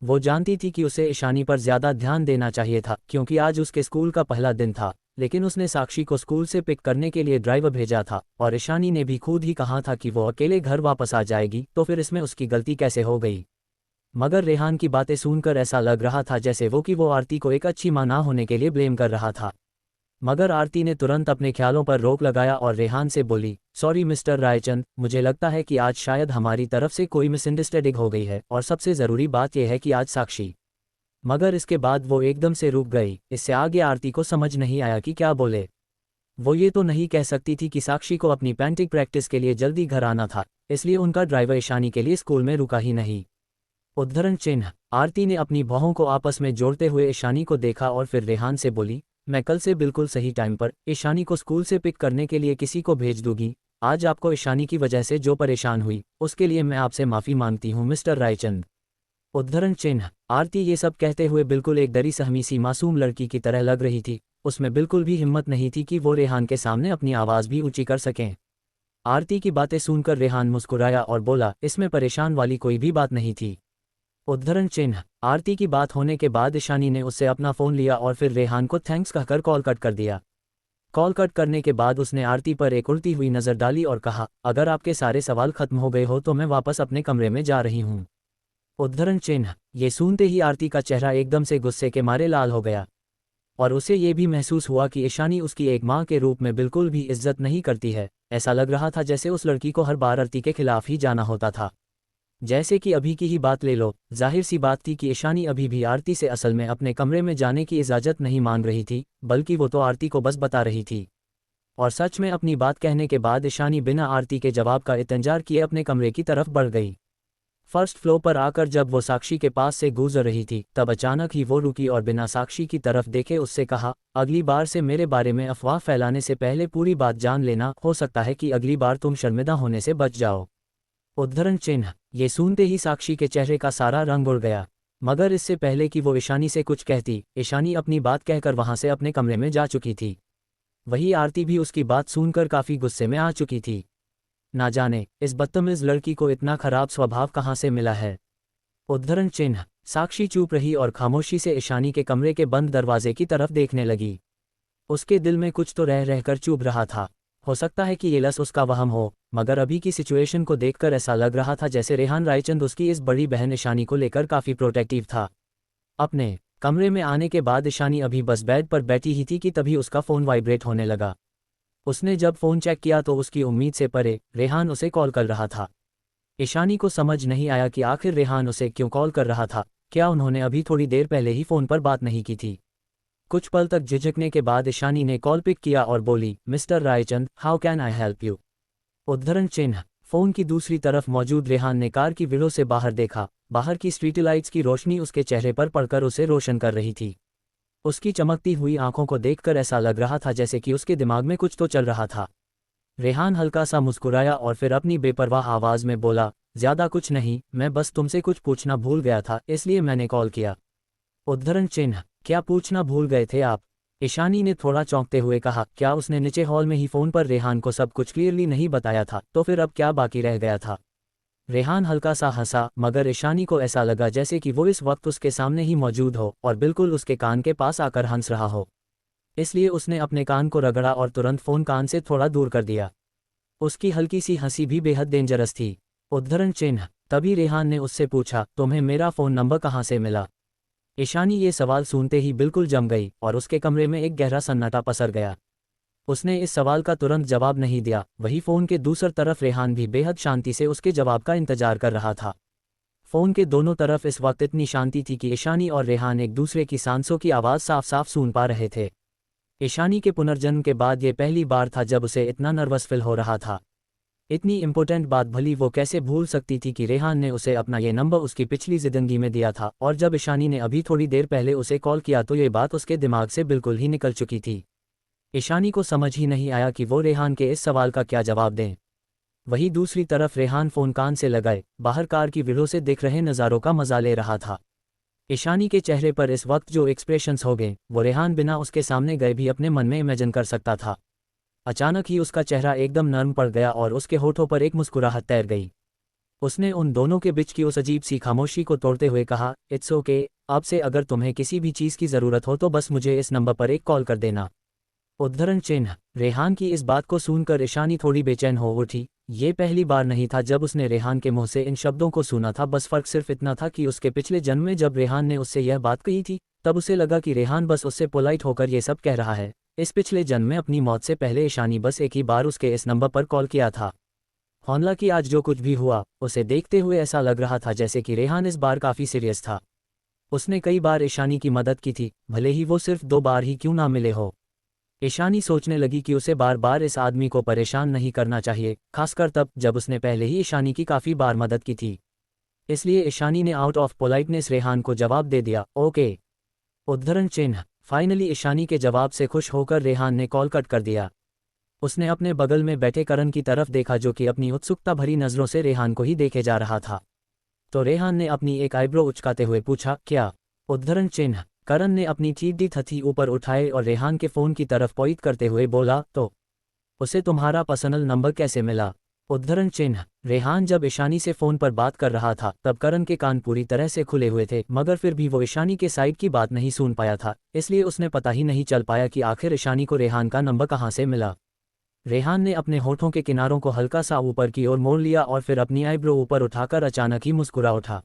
Speaker 1: वो जानती थी कि उसे ईशानी पर ज़्यादा ध्यान देना चाहिए था क्योंकि आज उसके स्कूल का पहला दिन था, लेकिन उसने साक्षी को स्कूल से पिक करने के लिए ड्राइवर भेजा था और ईशानी ने भी खुद ही कहा था कि वो अकेले घर वापस आ जाएगी, तो फिर इसमें उसकी गलती कैसे हो गई? मगर रेहान की बातें सुनकर ऐसा लग रहा था जैसे वो आरती को एक अच्छी मां ना होने के लिए ब्लेम कर रहा था। मगर आरती ने तुरंत अपने ख्यालों पर रोक लगाया और रेहान से बोली, सॉरी मिस्टर रायचंद, मुझे लगता है कि आज शायद हमारी तरफ से कोई मिसअंडरस्टैंडिंग हो गई है और सबसे ज़रूरी बात यह है कि आज साक्षी। मगर इसके बाद वो एकदम से रुक गई। इससे आगे आरती को समझ नहीं आया कि क्या बोले। वो ये तो नहीं कह सकती थी कि साक्षी को अपनी पेंटिंग प्रैक्टिस के लिए जल्दी घर आना था, इसलिए उनका ड्राइवर ईशानी के लिए स्कूल में रुका ही नहीं। उद्धरण चिन्ह। आरती ने अपनी बाहों को आपस में जोड़ते हुए ईशानी को देखा और फिर रेहान से बोली, मैं कल से बिल्कुल सही टाइम पर ईशानी को स्कूल से पिक करने के लिए किसी को भेज दूंगी। आज आपको ईशानी की वजह से जो परेशान हुई उसके लिए मैं आपसे माफ़ी मांगती हूँ मिस्टर रायचंद। उद्धरण चिन्ह। आरती ये सब कहते हुए बिल्कुल एक डरी सहमी सी मासूम लड़की की तरह लग रही थी। उसमें बिल्कुल भी हिम्मत नहीं थी कि वो रेहान के सामने अपनी आवाज़ भी ऊंची कर सकें। आरती की बातें सुनकर रेहान मुस्कुराया और बोला, इसमें परेशान वाली कोई भी बात नहीं थी। उद्धरण चिन्ह। आरती की बात होने के बाद ईशानी ने उससे अपना फ़ोन लिया और फिर रेहान को थैंक्स कहकर कॉल कट कर दिया। कॉल कट करने के बाद उसने आरती पर एक उड़ती हुई नज़र डाली और कहा, अगर आपके सारे सवाल खत्म हो गए हो तो मैं वापस अपने कमरे में जा रही हूँ। उद्धरण चिन्ह। ये सुनते ही आरती का चेहरा एकदम से गुस्से के मारे लाल हो गया और उसे ये भी महसूस हुआ कि ईशानी उसकी एक माँ के रूप में बिल्कुल भी इज्जत नहीं करती है। ऐसा लग रहा था जैसे उस लड़की को हर बार आरती के खिलाफ ही जाना होता था। जैसे कि अभी की ही बात ले लो, जाहिर सी बात थी कि ईशानी अभी भी आरती से असल में अपने कमरे में जाने की इजाज़त नहीं मांग रही थी, बल्कि वो तो आरती को बस बता रही थी। और सच में अपनी बात कहने के बाद ईशानी बिना आरती के जवाब का इंतजार किए अपने कमरे की तरफ बढ़ गई। फर्स्ट फ्लोर पर आकर जब वो साक्षी के पास से गुजर रही थी तब अचानक ही वो रुकी और बिना साक्षी की तरफ देखे उससे कहा, अगली बार से मेरे बारे में अफवाह फैलाने से पहले पूरी बात जान लेना, हो सकता है कि अगली बार तुम शर्मिंदा होने से बच जाओ। उद्धरण चिन्ह। ये सुनते ही साक्षी के चेहरे का सारा रंग उड़ गया, मगर इससे पहले कि वो ईशानी से कुछ कहती, ईशानी अपनी बात कहकर वहां से अपने कमरे में जा चुकी थी। वही आरती भी उसकी बात सुनकर काफ़ी गुस्से में आ चुकी थी। ना जाने इस बदतमीज लड़की को इतना खराब स्वभाव कहाँ से मिला है। उद्धरण चिन्ह। साक्षी चुप रही और खामोशी से ईशानी के कमरे के बंद दरवाजे की तरफ देखने लगी। उसके दिल में कुछ तो रह रहकर चुभ रहा था। हो सकता है कि ये लस उसका वहम हो, मगर अभी की सिचुएशन को देखकर ऐसा लग रहा था जैसे रेहान रायचंद उसकी इस बड़ी बहन ईशानी को लेकर काफ़ी प्रोटेक्टिव था। अपने कमरे में आने के बाद ईशानी अभी बस बेड पर बैठी ही थी कि तभी उसका फ़ोन वाइब्रेट होने लगा। उसने जब फ़ोन चेक किया तो उसकी उम्मीद से परे रेहान उसे कॉल कर रहा था। ईशानी को समझ नहीं आया कि आखिर रेहान उसे क्यों कॉल कर रहा था। क्या उन्होंने अभी थोड़ी देर पहले ही फ़ोन पर बात नहीं की थी? कुछ पल तक झिझकने के बाद ईशानी ने कॉल पिक किया और बोली, mister Raichand, how can I help you? उद्धरण चिन्ह। फ़ोन की दूसरी तरफ मौजूद रेहान ने कार की विंडो से बाहर देखा। बाहर की स्ट्रीट लाइट्स की रोशनी उसके चेहरे पर पड़कर उसे रोशन कर रही थी। उसकी चमकती हुई आंखों को देखकर ऐसा लग रहा था जैसे कि उसके दिमाग में कुछ तो चल रहा था। रेहान हल्का सा मुस्कुराया और फिर अपनी बेपरवाह आवाज़ में बोला, ज़्यादा कुछ नहीं, मैं बस तुमसे कुछ पूछना भूल गया था, इसलिए मैंने कॉल किया। उद्धरण चिन्ह। क्या पूछना भूल गए थे आप? ईशानी ने थोड़ा चौंकते हुए कहा, क्या उसने नीचे हॉल में ही फ़ोन पर रेहान को सब कुछ क्लियरली नहीं बताया था, तो फिर अब क्या बाकी रह गया था? रेहान हल्का सा हंसा, मगर ईशानी को ऐसा लगा जैसे कि वो इस वक्त उसके सामने ही मौजूद हो और बिल्कुल उसके कान के पास आकर हंस रहा हो। इसलिए उसने अपने कान को रगड़ा और तुरंत फ़ोन कान से थोड़ा दूर कर दिया। उसकी हल्की सी हंसी भी बेहद डेंजरस थी। उद्धरण चिन्ह। तभी रेहान ने उससे पूछा, तुम्हें मेरा फ़ोन नंबर कहाँ से मिला? ईशानी ये सवाल सुनते ही बिल्कुल जम गई और उसके कमरे में एक गहरा सन्नाटा पसर गया। उसने इस सवाल का तुरंत जवाब नहीं दिया। वही फ़ोन के दूसरी तरफ रेहान भी बेहद शांति से उसके जवाब का इंतजार कर रहा था। फ़ोन के दोनों तरफ इस वक्त इतनी शांति थी कि ईशानी और रेहान एक दूसरे की सांसों की आवाज़ साफ साफ सुन पा रहे थे। ईशानी के पुनर्जन्म के बाद ये पहली बार था जब उसे इतना नर्वस फील हो रहा था। इतनी इम्पोर्टेंट बात भली वो कैसे भूल सकती थी कि रेहान ने उसे अपना ये नंबर उसकी पिछली ज़िंदगी में दिया था, और जब ईशानी ने अभी थोड़ी देर पहले उसे कॉल किया तो ये बात उसके दिमाग से बिल्कुल ही निकल चुकी थी। ईशानी को समझ ही नहीं आया कि वो रेहान के इस सवाल का क्या जवाब दें। वहीं दूसरी तरफ रेहान फ़ोन कान से लगाए बाहर कार की विंडो से दिख रहे नज़ारों का मजा ले रहा था। ईशानी के चेहरे पर इस वक्त जो एक्सप्रेशंस हो गए वो रेहान बिना उसके सामने गए भी अपने मन में इमेजिन कर सकता था। अचानक ही उसका चेहरा एकदम नर्म पड़ गया और उसके होठों पर एक मुस्कुराहट तैर गई। उसने उन दोनों के बीच की उस अजीब सी खामोशी को तोड़ते हुए कहा, इट्स ओके, अब से अगर तुम्हें किसी भी चीज़ की ज़रूरत हो तो बस मुझे इस नंबर पर एक कॉल कर देना। उद्धरण चिन्ह। रेहान की इस बात को सुनकर ईशानी थोड़ी बेचैन हो उठी। ये पहली बार नहीं था जब उसने रेहान के मुंह से इन शब्दों को सुना था। बस फ़र्क सिर्फ इतना था कि उसके पिछले जन्म में जब रेहान ने उससे यह बात कही थी तब उसे लगा कि रेहान बस उससे पोलाइट होकर ये सब कह रहा है। इस पिछले जन्म में अपनी मौत से पहले ईशानी बस एक ही बार उसके इस नंबर पर कॉल किया था। हालांकि आज जो कुछ भी हुआ उसे देखते हुए ऐसा लग रहा था जैसे कि रेहान इस बार काफ़ी सीरियस था। उसने कई बार ईशानी की मदद की थी, भले ही वो सिर्फ 2 बार ही क्यों ना मिले हो। ईशानी सोचने लगी कि उसे बार बार इस आदमी को परेशान नहीं करना चाहिए, खासकर तब जब उसने पहले ही ईशानी की काफ़ी बार मदद की थी। इसलिए ईशानी ने आउट ऑफ पोलाइटनेस रेहान को जवाब दे दिया, ओके। उद्धरण चिन्ह। फाइनली ईशानी के जवाब से खुश होकर रेहान ने कॉल कट कर दिया। उसने अपने बगल में बैठे करण की तरफ देखा जो कि अपनी उत्सुकता भरी नज़रों से रेहान को ही देखे जा रहा था। तो रेहान ने अपनी एक आईब्रो उचकाते हुए पूछा, क्या? उद्धरण चिन्ह। करण ने अपनी चीटी हथी ऊपर उठाए और रेहान के फ़ोन की तरफ पॉइंट करते हुए बोला, तो उसे तुम्हारा पर्सनल नंबर कैसे मिला? उद्धरण चिन्ह। रेहान जब ईशानी से फ़ोन पर बात कर रहा था तब करण के कान पूरी तरह से खुले हुए थे, मगर फिर भी वो ईशानी के साइड की बात नहीं सुन पाया था, इसलिए उसने पता ही नहीं चल पाया कि आखिर ईशानी को रेहान का नंबर कहाँ से मिला। रेहान ने अपने होठों के किनारों को हल्का सा ऊपर की ओर मोड़ लिया और फिर अपनी आईब्रो ऊपर उठाकर अचानक ही मुस्कुरा उठा।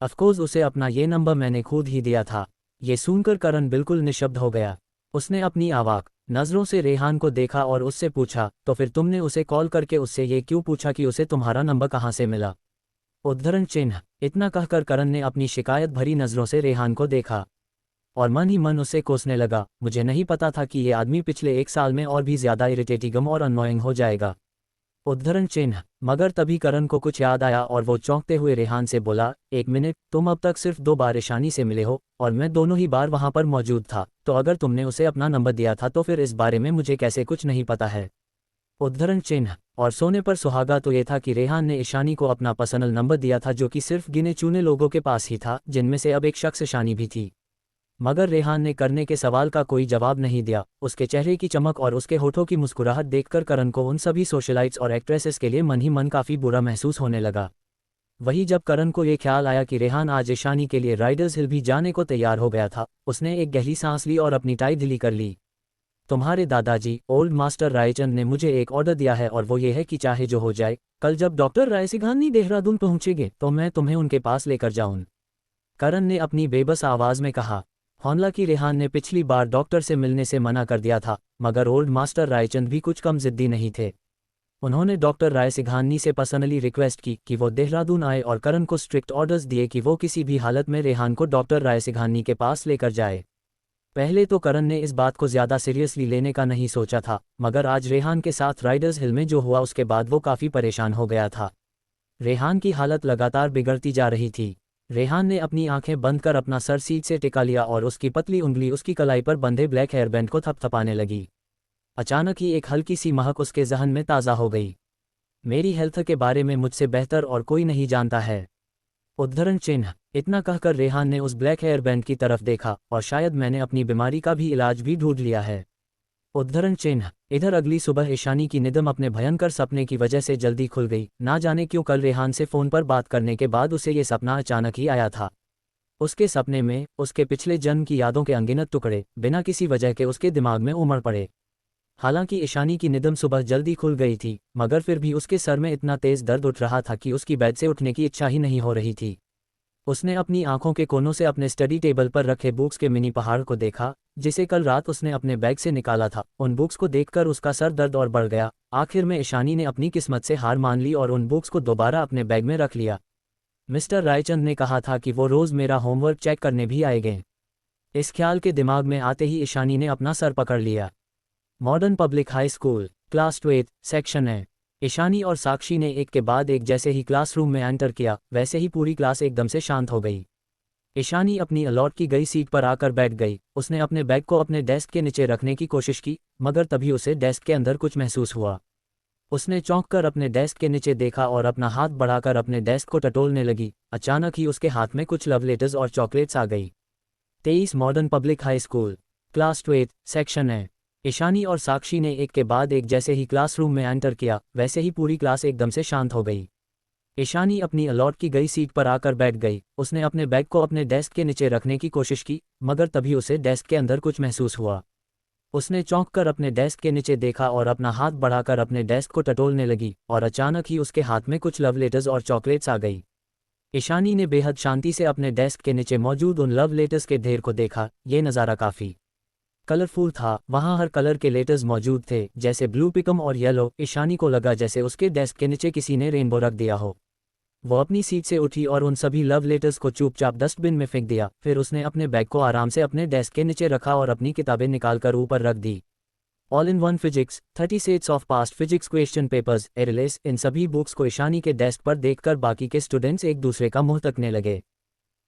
Speaker 1: अफकोर्स उसे अपना ये नंबर मैंने खुद ही दिया था। ये सुनकर करण बिल्कुल निशब्द हो गया। उसने अपनी अवाक नज़रों से रेहान को देखा और उससे पूछा, तो फिर तुमने उसे कॉल करके उससे ये क्यों पूछा कि उसे तुम्हारा नंबर कहाँ से मिला? उद्धरण चिन्ह। इतना कहकर करण ने अपनी शिकायत भरी नज़रों से रेहान को देखा और मन ही मन उसे कोसने लगा, मुझे नहीं पता था कि ये आदमी पिछले 1 साल में और भी ज़्यादा इरिटेटिंग और अननोइंग हो जाएगा। उद्धरण चिन्ह। मगर तभी करण को कुछ याद आया और वो चौंकते हुए रेहान से बोला, 1 मिनट, तुम अब तक सिर्फ 2 बार ईशानी से मिले हो और मैं दोनों ही बार वहां पर मौजूद था, तो अगर तुमने उसे अपना नंबर दिया था तो फिर इस बारे में मुझे कैसे कुछ नहीं पता है? उद्धरण चिन्ह। और सोने पर सुहागा तो ये था कि रेहान ने ईशानी को अपना पर्सनल नंबर दिया था, जो कि सिर्फ गिने चुने लोगों के पास ही था, जिनमें से अब एक शख्स ईशानी भी थी। मगर रेहान ने करने के सवाल का कोई जवाब नहीं दिया। उसके चेहरे की चमक और उसके होठों की मुस्कुराहट देखकर करण को उन सभी सोशलाइट्स और एक्ट्रेसेस के लिए मन ही मन काफ़ी बुरा महसूस होने लगा। वही जब करण को ये ख्याल आया कि रेहान आज ईशानी के लिए राइडर्स हिल भी जाने को तैयार हो गया था, उसने एक गहरी सांस ली और अपनी टाई ढीली कर ली। तुम्हारे दादाजी ओल्ड मास्टर रायचंद ने मुझे एक ऑर्डर दिया है और वो ये है कि चाहे जो हो जाए, कल जब डॉक्टर रायसिंघानी देहरादून पहुंचेंगे तो मैं तुम्हें उनके पास लेकर जाऊं। करण ने अपनी बेबस आवाज़ में कहा। हालांकि रेहान ने पिछली बार डॉक्टर से मिलने से मना कर दिया था, मगर ओल्ड मास्टर रायचंद भी कुछ कम जिद्दी नहीं थे। उन्होंने डॉक्टर रायसिंघानी से पर्सनली रिक्वेस्ट की कि वो देहरादून आए और करण को स्ट्रिक्ट ऑर्डर्स दिए कि वो किसी भी हालत में रेहान को डॉक्टर रायसिंघानी के पास लेकर जाए। पहले तो करण ने इस बात को ज़्यादा सीरियसली लेने का नहीं सोचा था, मगर आज रेहान के साथ राइडर्स हिल में जो हुआ उसके बाद वो काफ़ी परेशान हो गया था। रेहान की हालत लगातार बिगड़ती जा रही थी। रेहान ने अपनी आंखें बंद कर अपना सर सीट से टिका लिया और उसकी पतली उंगली उसकी कलाई पर बंधे ब्लैक हेयरबैंड को थपथपाने लगी। अचानक ही एक हल्की सी महक उसके जहन में ताज़ा हो गई। मेरी हेल्थ के बारे में मुझसे बेहतर और कोई नहीं जानता है। उद्धरण चिन्ह। इतना कहकर रेहान ने उस ब्लैक हेयरबैंड की तरफ देखा, और शायद मैंने अपनी बीमारी का भी इलाज भी ढूंढ लिया है। उद्धरण चिन्ह। इधर अगली सुबह ईशानी की निदम अपने भयंकर सपने की वजह से जल्दी खुल गई। ना जाने क्यों कल रेहान से फ़ोन पर बात करने के बाद उसे ये सपना अचानक ही आया था। उसके सपने में उसके पिछले जन्म की यादों के अनगिनत टुकड़े बिना किसी वजह के उसके दिमाग में उमड़ पड़े। हालांकि ईशानी की निदम सुबह जल्दी खुल गई थी, मगर फिर भी उसके सर में इतना तेज दर्द उठ रहा था कि उसकी बेड से उठने की इच्छा ही नहीं हो रही थी। उसने अपनी आंखों के कोनों से अपने स्टडी टेबल पर रखे बुक्स के मिनी पहाड़ को देखा, जिसे कल रात उसने अपने बैग से निकाला था। उन बुक्स को देखकर उसका सर दर्द और बढ़ गया। आखिर में ईशानी ने अपनी किस्मत से हार मान ली और उन बुक्स को दोबारा अपने बैग में रख लिया। मिस्टर रायचंद ने कहा था कि वो रोज़ मेरा होमवर्क चेक करने भी आएंगे। इस ख्याल के दिमाग में आते ही ईशानी ने अपना सर पकड़ लिया। Modern public high school, class 12, section है। ईशानी और साक्षी ने एक के बाद एक जैसे ही क्लासरूम में एंटर किया, वैसे ही पूरी क्लास एकदम से शांत हो गई। ईशानी अपनी अलॉट की गई सीट पर आकर बैठ गई। उसने अपने बैग को अपने डेस्क के नीचे रखने की कोशिश की, मगर तभी उसे डेस्क के अंदर कुछ महसूस हुआ। उसने चौंककर अपने डेस्क के नीचे देखा और अपना हाथ बढ़ाकर अपने डेस्क को टटोलने लगी। अचानक ही उसके हाथ में कुछ लव लेटर्स और चॉकलेट्स आ गई। 23 modern public high school, class 12, section है। ईशानी और साक्षी ने एक के बाद एक जैसे ही क्लासरूम में एंटर किया, वैसे ही पूरी क्लास एकदम से शांत हो गई। ईशानी अपनी अलॉट की गई सीट पर आकर बैठ गई। उसने अपने बैग को अपने डेस्क के नीचे रखने की कोशिश की, मगर तभी उसे डेस्क के अंदर कुछ महसूस हुआ। उसने चौंककर अपने डेस्क के नीचे देखा और अपना हाथ बढ़ाकर अपने डेस्क को टटोलने लगी, और अचानक ही उसके हाथ में कुछ लव लेटर्स और चॉकलेट्स आ गई। ईशानी ने बेहद शांति से अपने डेस्क के नीचे मौजूद उन लव लेटर्स के ढेर को देखा। ये नज़ारा काफ़ी कलरफुल था। वहाँ हर कलर के लेटर्स मौजूद थे, जैसे ब्लू, पिकम और येलो। ईशानी को लगा जैसे उसके डेस्क के नीचे किसी ने रेनबो रख दिया हो। वो अपनी सीट से उठी और उन सभी लव लेटर्स को चुपचाप डस्टबिन में फेंक दिया। फिर उसने अपने बैग को आराम से अपने डेस्क के नीचे रखा और अपनी किताबें निकालकर ऊपर रख दी। All in one physics, 30 sets of past physics question papers, errorless, इन सभी बुक्स को ईशानी के डेस्क पर देखकर बाकी के स्टूडेंट्स एक दूसरे का मुंह तकने लगे।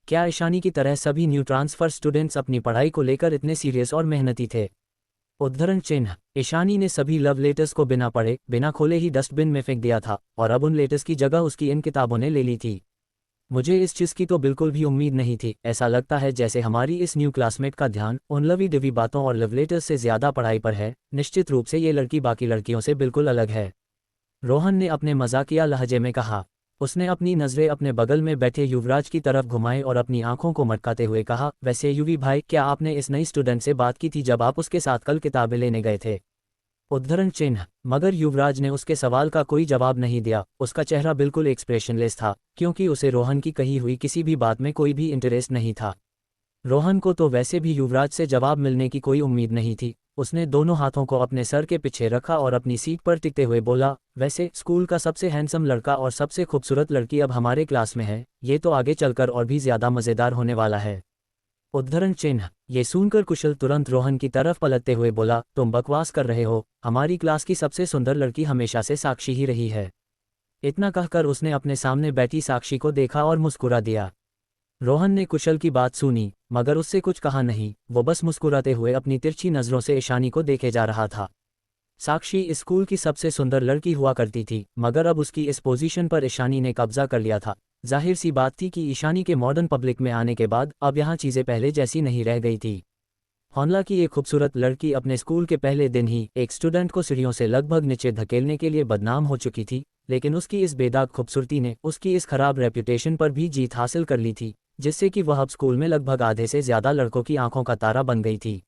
Speaker 1: क्या ईशानी की तरह सभी न्यू ट्रांसफर स्टूडेंट्स अपनी पढ़ाई को लेकर इतने सीरियस और मेहनती थे? उद्धरण चिन्ह। ईशानी ने सभी लव लेटर्स को बिना पढ़े, बिना खोले ही डस्टबिन में फेंक दिया था, और अब उन लेटर्स की जगह उसकी इन किताबों ने ले ली थी। मुझे इस चीज़ की तो बिल्कुल भी उम्मीद नहीं थी। ऐसा लगता है जैसे हमारी इस न्यू क्लासमेट का ध्यान उन लवी डवी बातों और लव लेटर्स से ज़्यादा पढ़ाई पर है। निश्चित रूप से ये लड़की बाकी लड़कियों से बिल्कुल अलग है, रोहन ने अपने मजाकिया लहजे में कहा। उसने अपनी नज़रें अपने बगल में बैठे युवराज की तरफ घुमाई और अपनी आंखों को मटकाते हुए कहा, वैसे युवी भाई, क्या आपने इस नई स्टूडेंट से बात की थी जब आप उसके साथ कल किताबें लेने गए थे? उद्धरण चिन्ह। मगर युवराज ने उसके सवाल का कोई जवाब नहीं दिया। उसका चेहरा बिल्कुल एक्सप्रेशनलेस था, क्योंकि उसे रोहन की कही हुई किसी भी बात में कोई भी इंटरेस्ट नहीं था। रोहन को तो वैसे भी युवराज से जवाब मिलने की कोई उम्मीद नहीं थी। उसने दोनों हाथों को अपने सर के पीछे रखा और अपनी सीट पर टिकते हुए बोला, वैसे स्कूल का सबसे हैंडसम लड़का और सबसे खूबसूरत लड़की अब हमारे क्लास में है। ये तो आगे चलकर और भी ज़्यादा मज़ेदार होने वाला है। उद्धरण चिन्ह। ये सुनकर कुशल तुरंत रोहन की तरफ पलटते हुए बोला, तुम बकवास कर रहे हो, हमारी क्लास की सबसे सुंदर लड़की हमेशा से साक्षी ही रही है। इतना कहकर उसने अपने सामने बैठी साक्षी को देखा और मुस्कुरा दिया। रोहन ने कुशल की बात सुनी, मगर उससे कुछ कहा नहीं। वो बस मुस्कुराते हुए अपनी तिरछी नज़रों से ईशानी को देखे जा रहा था। साक्षी स्कूल की सबसे सुंदर लड़की हुआ करती थी, मगर अब उसकी इस पोजीशन पर ईशानी ने कब्जा कर लिया था। जाहिर सी बात थी कि ईशानी के मॉडर्न पब्लिक में आने के बाद अब यहाँ चीज़ें पहले जैसी नहीं रह गई थी। हालांकि एक खूबसूरत लड़की अपने स्कूल के पहले दिन ही एक स्टूडेंट को सीढ़ियों से लगभग नीचे धकेलने के लिए बदनाम हो चुकी थी, लेकिन उसकी इस बेदाग खूबसूरती ने उसकी इस खराब रेप्यूटेशन पर भी जीत हासिल कर ली थी, जिससे कि वह अब स्कूल में लगभग आधे से ज़्यादा लड़कों की आंखों का तारा बन गई थी।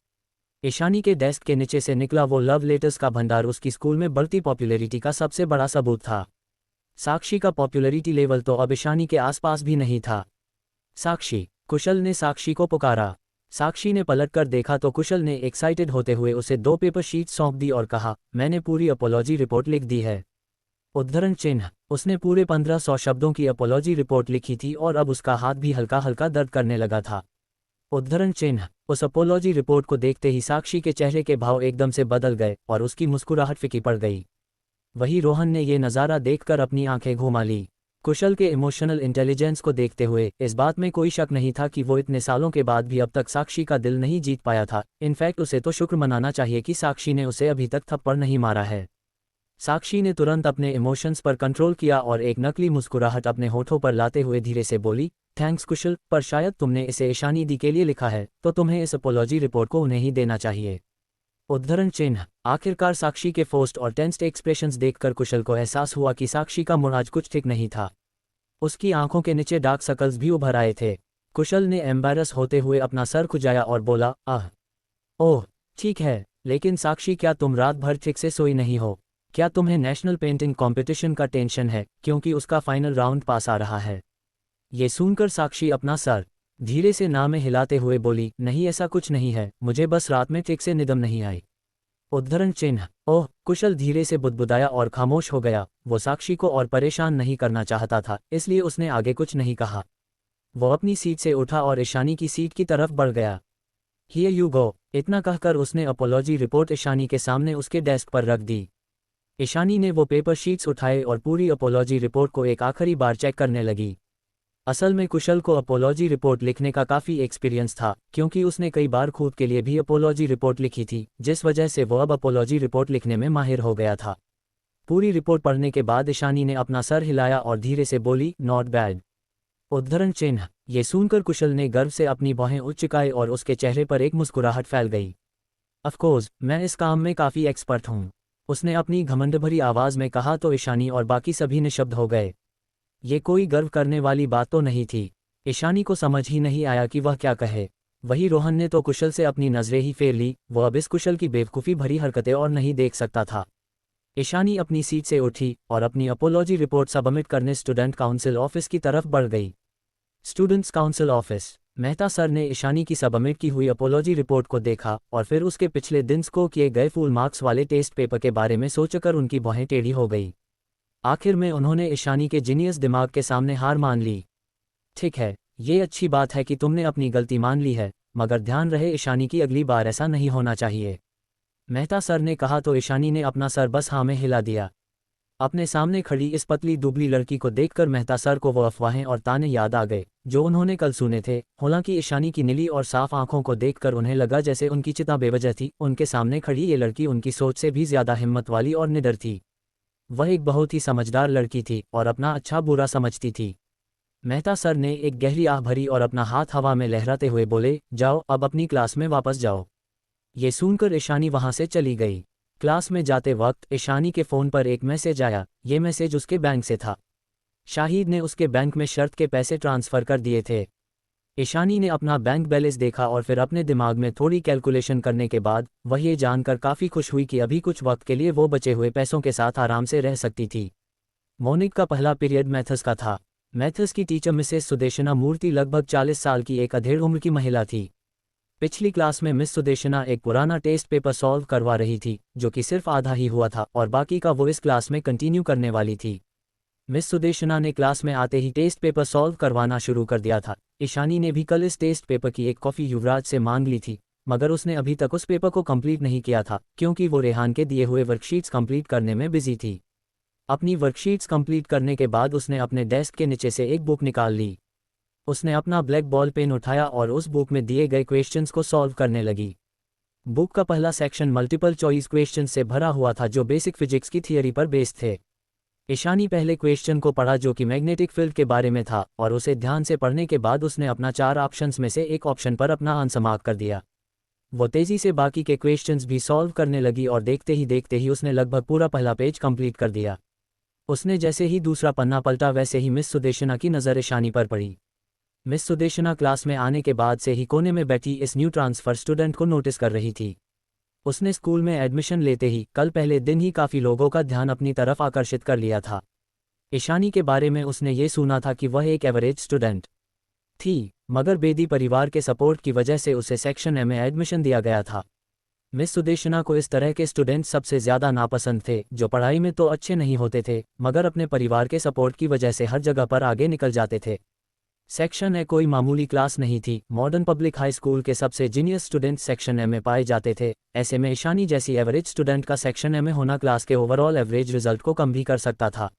Speaker 1: ईशानी के डेस्क के नीचे से निकला वो लव लेटर्स का भंडार उसकी स्कूल में बढ़ती पॉपुलैरिटी का सबसे बड़ा सबूत था। साक्षी का पॉपुलैरिटी लेवल तो अब ईशानी के आसपास भी नहीं था। साक्षी। कुशल ने साक्षी को पुकारा। साक्षी ने पलटकर देखा तो कुशल ने एक्साइटेड होते हुए उसे 2 पेपर शीट सौंप दी और कहा, मैंने पूरी अपॉलॉजी रिपोर्ट लिख दी है। उद्धरण चिन्ह। उसने पूरे 1500 शब्दों की अपॉलॉजी रिपोर्ट लिखी थी और अब उसका हाथ भी हल्का हल्का दर्द करने लगा था। उद्धरण चिन्ह। उस अपॉलॉजी रिपोर्ट को देखते ही साक्षी के चेहरे के भाव एकदम से बदल गए और उसकी मुस्कुराहट फीकी पड़ गई। वही रोहन ने ये नज़ारा देखकर अपनी आंखें घुमा ली। कुशल के इमोशनल इंटेलिजेंस को देखते हुए इस बात में कोई शक नहीं था कि वो इतने सालों के बाद भी अब तक साक्षी का दिल नहीं जीत पाया था। इनफैक्ट उसे तो शुक्र मनाना चाहिए कि साक्षी ने उसे अभी तक थप्पड़ नहीं मारा है। साक्षी ने तुरंत अपने इमोशंस पर कंट्रोल किया और एक नकली मुस्कुराहट अपने होठों पर लाते हुए धीरे से बोली, थैंक्स कुशल, पर शायद तुमने इसे ईशानी दी के लिए लिखा है, तो तुम्हें इस अपॉलॉजी रिपोर्ट को उन्हें ही देना चाहिए। उद्धरण चिन्ह। आखिरकार साक्षी के फोस्ट और टेंस्ड एक्सप्रेशंस देखकर कुशल को एहसास हुआ कि साक्षी का मूड आज कुछ ठीक नहीं था। उसकी आंखों के नीचे डार्क सर्कल्स भी उभर आए थे। कुशल ने एम्बैरस होते हुए अपना सर खुजाया और बोला, ओह ठीक है, लेकिन साक्षी, क्या तुम रात भर ठीक से सोई नहीं हो? क्या तुम्हें नेशनल पेंटिंग कंपटीशन का टेंशन है, क्योंकि उसका फाइनल राउंड पास आ रहा है? ये सुनकर साक्षी अपना सर धीरे से ना में हिलाते हुए बोली, नहीं ऐसा कुछ नहीं है, मुझे बस रात में ठीक से निदम नहीं आई। उद्धरण चिन्ह। ओह। कुशल धीरे से बुदबुदाया और खामोश हो गया। वो साक्षी को और परेशान नहीं करना चाहता था, इसलिए उसने आगे कुछ नहीं कहा। वो अपनी सीट से उठा और ईशानी की सीट की तरफ बढ़ गया। Here you go. इतना कहकर उसने अपॉलॉजी रिपोर्ट ईशानी के सामने उसके डेस्क पर रख दी। ईशानी ने वो पेपर शीट्स उठाए और पूरी अपॉलॉजी रिपोर्ट को एक आखिरी बार चेक करने लगी। असल में कुशल को अपॉलॉजी रिपोर्ट लिखने का काफ़ी एक्सपीरियंस था, क्योंकि उसने कई बार खुद के लिए भी अपॉलॉजी रिपोर्ट लिखी थी, जिस वजह से वो अब अपॉलॉजी रिपोर्ट लिखने में माहिर हो गया था। पूरी रिपोर्ट पढ़ने के बाद ईशानी ने अपना सर हिलाया और धीरे से बोली, नॉट बैड। उद्धरण चिन्ह। ये सुनकर कुशल ने गर्व से अपनी बाहें उच्चकाई और उसके चेहरे पर एक मुस्कुराहट फैल गई। अफकोर्स, मैं इस काम में काफ़ी एक्सपर्ट हूँ, उसने अपनी घमंड भरी आवाज़ में कहा तो ईशानी और बाकी सभी निशब्द हो गए। ये कोई गर्व करने वाली बात तो नहीं थी। ईशानी को समझ ही नहीं आया कि वह क्या कहे। वही रोहन ने तो कुशल से अपनी नज़रें ही फेर ली। वो अब इस कुशल की बेवकूफ़ी भरी हरकतें और नहीं देख सकता था। ईशानी अपनी सीट से उठी और अपनी अपॉलॉजी रिपोर्ट सबमिट करने स्टूडेंट काउंसिल ऑफिस की तरफ बढ़ गई। Students council office. Mehta sir ने ईशानी की सबमिट की हुई अपॉलॉजी रिपोर्ट को देखा और फिर उसके पिछले दिन स्कोर किए गए फुल मार्क्स वाले टेस्ट पेपर के बारे में सोचकर उनकी बाहें टेढ़ी हो गई। आखिर में उन्होंने ईशानी के जीनियस दिमाग के सामने हार मान ली। ठीक है, ये अच्छी बात है कि तुमने अपनी गलती मान ली है, मगर ध्यान रहे ईशानी की अगली बार ऐसा नहीं होना चाहिए, मेहता सर ने कहा तो ईशानी ने अपना सर बस हाँ में हिला दिया। अपने सामने खड़ी इस पतली दुबली लड़की को देखकर मेहता सर को वो अफवाहें और ताने याद आ गए जो उन्होंने कल सुने थे। हालांकि ईशानी की नीली और साफ आंखों को देखकर उन्हें लगा जैसे उनकी चिता बेवजह थी। उनके सामने खड़ी ये लड़की उनकी सोच से भी ज्यादा हिम्मत वाली और निडर थी। वह एक बहुत ही समझदार लड़की थी और अपना अच्छा बुरा समझती थी। मेहता सर ने एक गहरी आह भरी और अपना हाथ हवा में लहराते हुए बोले, जाओ अब अपनी क्लास में वापस जाओ। ये सुनकर ईशानी वहां से चली गई। क्लास में जाते वक्त ईशानी के फ़ोन पर एक मैसेज आया। ये मैसेज उसके बैंक से था। शाहिद ने उसके बैंक में शर्त के पैसे ट्रांसफ़र कर दिए थे। ईशानी ने अपना बैंक बैलेंस देखा और फिर अपने दिमाग में थोड़ी कैलकुलेशन करने के बाद वह ये जानकर काफ़ी खुश हुई कि अभी कुछ वक्त के लिए वो बचे हुए पैसों के साथ आराम से रह सकती थी। मॉर्निंग का पहला पीरियड मैथ्स का था। मैथ्स की टीचर मिसेस सुदेशना मूर्ति लगभग 40 साल की एक अधेड़ उम्र की महिला थी। पिछली क्लास में मिस सुदेशना एक पुराना टेस्ट पेपर सॉल्व करवा रही थी, जो कि सिर्फ आधा ही हुआ था और बाकी का वो इस क्लास में कंटिन्यू करने वाली थी। मिस सुदेशना ने क्लास में आते ही टेस्ट पेपर सॉल्व करवाना शुरू कर दिया था। ईशानी ने भी कल इस टेस्ट पेपर की एक कॉपी युवराज से मांग ली थी, मगर उसने अभी तक उस पेपर को कंप्लीट नहीं किया था क्योंकि वो रेहान के दिए हुए वर्कशीट्स कंप्लीट करने में बिजी थी। अपनी वर्कशीट्स कंप्लीट करने के बाद उसने अपने डेस्क के नीचे से एक बुक निकाल ली। उसने अपना ब्लैक बॉल पेन उठाया और उस बुक में दिए गए क्वेश्चंस को सॉल्व करने लगी। बुक का पहला सेक्शन मल्टीपल चॉइस क्वेश्चन से भरा हुआ था जो बेसिक फिजिक्स की थियरी पर बेस्ड थे। ईशानी पहले क्वेश्चन को पढ़ा जो कि मैग्नेटिक फील्ड के बारे में था और उसे ध्यान से पढ़ने के बाद उसने अपना 4 ऑप्शंस में से एक ऑप्शन पर अपना आंसर मार्क कर दिया। वो तेज़ी से बाकी के क्वेश्चंस भी सॉल्व करने लगी और देखते ही उसने लगभग पूरा पहला पेज कंप्लीट कर दिया। उसने जैसे ही दूसरा पन्ना पलटा वैसे ही मिस सुदेशना की नज़र ईशानी पर पड़ी। मिस सुदेशना क्लास में आने के बाद से ही कोने में बैठी इस न्यू ट्रांसफ़र स्टूडेंट को नोटिस कर रही थी। उसने स्कूल में एडमिशन लेते ही कल पहले दिन ही काफ़ी लोगों का ध्यान अपनी तरफ आकर्षित कर लिया था। ईशानी के बारे में उसने ये सुना था कि वह एक एवरेज स्टूडेंट थी, मगर बेदी परिवार के सपोर्ट की वजह से उसे सेक्शन ए में एडमिशन दिया गया था। मिस सुदेशना को इस तरह के स्टूडेंट सबसे ज़्यादा नापसंद थे, जो पढ़ाई में तो अच्छे नहीं होते थे मगर अपने परिवार के सपोर्ट की वजह से हर जगह पर आगे निकल जाते थे। सेक्शन ए कोई मामूली क्लास नहीं थी। मॉडर्न पब्लिक हाई स्कूल के सबसे जीनियस स्टूडेंट सेक्शन ए में पाए जाते थे। ऐसे में ईशानी जैसी एवरेज स्टूडेंट का सेक्शन ए में होना क्लास के ओवरऑल एवरेज रिजल्ट को कम भी कर सकता था।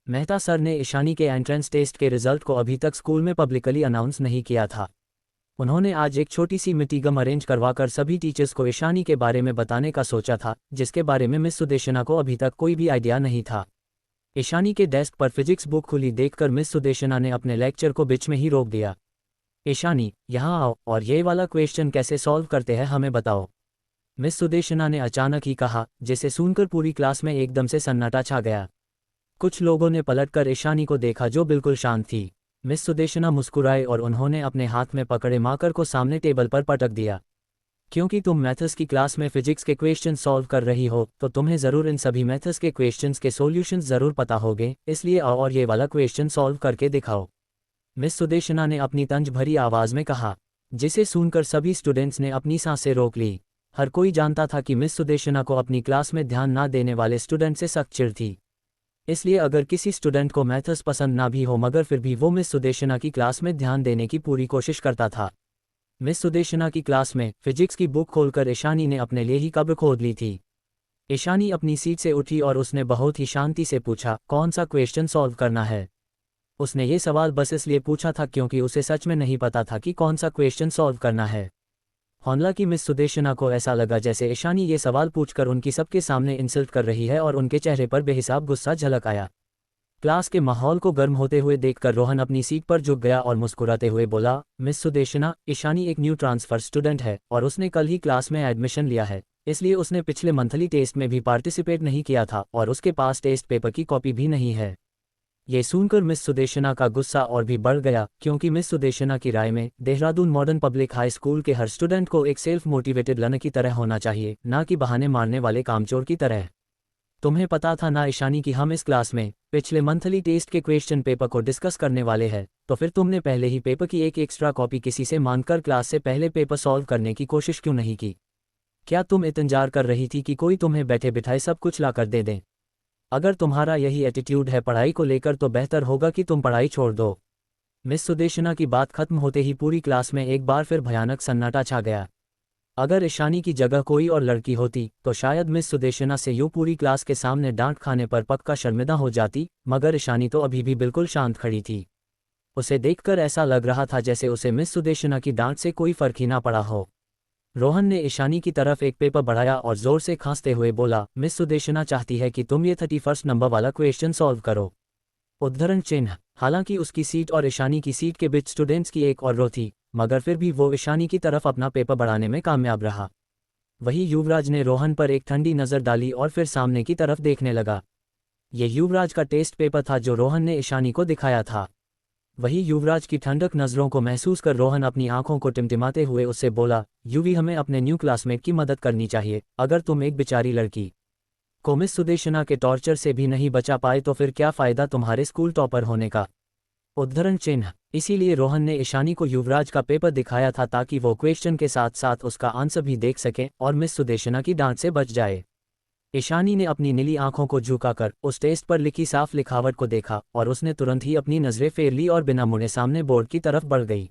Speaker 1: मेहता सर ने ईशानी के एंट्रेंस टेस्ट के रिजल्ट को अभी तक स्कूल में पब्लिकली अनाउंस नहीं किया था। उन्होंने आज एक छोटी सी मीटिंग अरेंज करवाकर सभी टीचर्स को ईशानी के बारे में बताने का सोचा था, जिसके बारे में मिस सुदेशना को अभी तक कोई भी आइडिया नहीं था। ईशानी के डेस्क पर फिजिक्स बुक खुली देखकर मिस सुदेशना ने अपने लेक्चर को बीच में ही रोक दिया। ईशानी, यहाँ आओ और ये वाला क्वेश्चन कैसे सॉल्व करते हैं हमें बताओ। मिस सुदेशना ने अचानक ही कहा, जिसे सुनकर पूरी क्लास में एकदम से सन्नाटा छा गया। कुछ लोगों ने पलटकर ईशानी को देखा जो बिल्कुल शांत थी। मिस सुदेशना मुस्कुराए और उन्होंने अपने हाथ में पकड़े मार्कर को सामने टेबल पर पटक दिया। क्योंकि तुम मैथ्स की क्लास में फिजिक्स के क्वेश्चन सॉल्व कर रही हो तो तुम्हें ज़रूर इन सभी मैथ्स के क्वेश्चंस के सॉल्यूशंस ज़रूर पता होंगे, इसलिए आओ और ये वाला क्वेश्चन सॉल्व करके दिखाओ। मिस सुदेशना ने अपनी तंज भरी आवाज़ में कहा, जिसे सुनकर सभी स्टूडेंट्स ने अपनी सांसें रोक ली। हर कोई जानता था कि मिस सुदेशना को अपनी क्लास में ध्यान ना देने वाले स्टूडेंट से सख्त चिढ़ थी। इसलिए अगर किसी स्टूडेंट को मैथ्स पसंद ना भी हो मगर फिर भी वो मिस सुदेशना की क्लास में ध्यान देने की पूरी कोशिश करता था। मिस सुदेशना की क्लास में फिजिक्स की बुक खोलकर ईशानी ने अपने लिए ही कब्र खोद ली थी। ईशानी अपनी सीट से उठी और उसने बहुत ही शांति से पूछा, कौन सा क्वेश्चन सॉल्व करना है। उसने ये सवाल बस इसलिए पूछा था क्योंकि उसे सच में नहीं पता था कि कौन सा क्वेश्चन सॉल्व करना है। हालांकि मिस सुदेशना को ऐसा लगा जैसे ईशानी ये सवाल पूछकर उनकी सबके सामने इंसल्ट कर रही है और उनके चेहरे पर बेहिसाब गुस्सा झलक आया। क्लास के माहौल को गर्म होते हुए देखकर रोहन अपनी सीट पर झुक गया और मुस्कुराते हुए बोला, मिस सुदेशना, ईशानी एक न्यू ट्रांसफ़र स्टूडेंट है और उसने कल ही क्लास में एडमिशन लिया है, इसलिए उसने पिछले मंथली टेस्ट में भी पार्टिसिपेट नहीं किया था और उसके पास टेस्ट पेपर की कॉपी भी नहीं है। ये सुनकर मिस सुदेशना का गुस्सा और भी बढ़ गया क्योंकि मिस सुदेशना की राय में Dehradun modern public high school के हर स्टूडेंट को एक सेल्फ मोटिवेटेड लर्नर की तरह होना चाहिए, ना कि बहाने मारने वाले कामचोर की तरह। तुम्हें पता था ना ईशानी कि हम इस क्लास में पिछले मंथली टेस्ट के क्वेश्चन पेपर को डिस्कस करने वाले हैं, तो फिर तुमने पहले ही पेपर की एक एक्स्ट्रा कॉपी किसी से मांगकर क्लास से पहले पेपर सॉल्व करने की कोशिश क्यों नहीं की? क्या तुम इंतजार कर रही थी कि कोई तुम्हें बैठे बिठाए सब कुछ ला कर दे दें? अगर तुम्हारा यही एटीट्यूड है पढ़ाई को लेकर तो बेहतर होगा कि तुम पढ़ाई छोड़ दो। मिस सुदेशना की बात खत्म होते ही पूरी क्लास में एक बार फिर भयानक सन्नाटा छा गया। अगर ईशानी की जगह कोई और लड़की होती तो शायद मिस सुदेशना से यूं पूरी क्लास के सामने डांट खाने पर पक्का शर्मिंदा हो जाती, मगर ईशानी तो अभी भी बिल्कुल शांत खड़ी थी। उसे देखकर ऐसा लग रहा था जैसे उसे मिस सुदेशना की डांट से कोई फर्क ही ना पड़ा हो। रोहन ने ईशानी की तरफ एक पेपर बढ़ाया और जोर से खांसते हुए बोला, मिस सुदेशना चाहती है कि तुम ये 31 नंबर वाला क्वेश्चन सॉल्व करो। उद्धरण चिन्ह। हालांकि उसकी सीट और ईशानी की सीट के बीच स्टूडेंट्स की एक और रो थी, मगर फिर भी वो ईशानी की तरफ अपना पेपर बढ़ाने में कामयाब रहा। वही युवराज ने रोहन पर एक ठंडी नज़र डाली और फिर सामने की तरफ देखने लगा। ये युवराज का टेस्ट पेपर था जो रोहन ने ईशानी को दिखाया था। वही युवराज की ठंडक नज़रों को महसूस कर रोहन अपनी आंखों को टिमटिमाते हुए उससे बोला, युवी, हमें अपने न्यू क्लासमेट की मदद करनी चाहिए। अगर तुम एक बेचारी लड़की को मिस सुदेशना के टॉर्चर से भी नहीं बचा पाए तो फिर क्या फ़ायदा तुम्हारे स्कूल टॉपर होने का। उद्धरण चिन्ह। इसीलिए रोहन ने ईशानी को युवराज का पेपर दिखाया था ताकि वो क्वेश्चन के साथ साथ उसका आंसर भी देख सके और मिस सुदेशना की डांट से बच जाए। ईशानी ने अपनी नीली आंखों को झुकाकर उस टेस्ट पर लिखी साफ लिखावट को देखा और उसने तुरंत ही अपनी नज़रें फेर ली और बिना मुड़े सामने बोर्ड की तरफ बढ़ गई।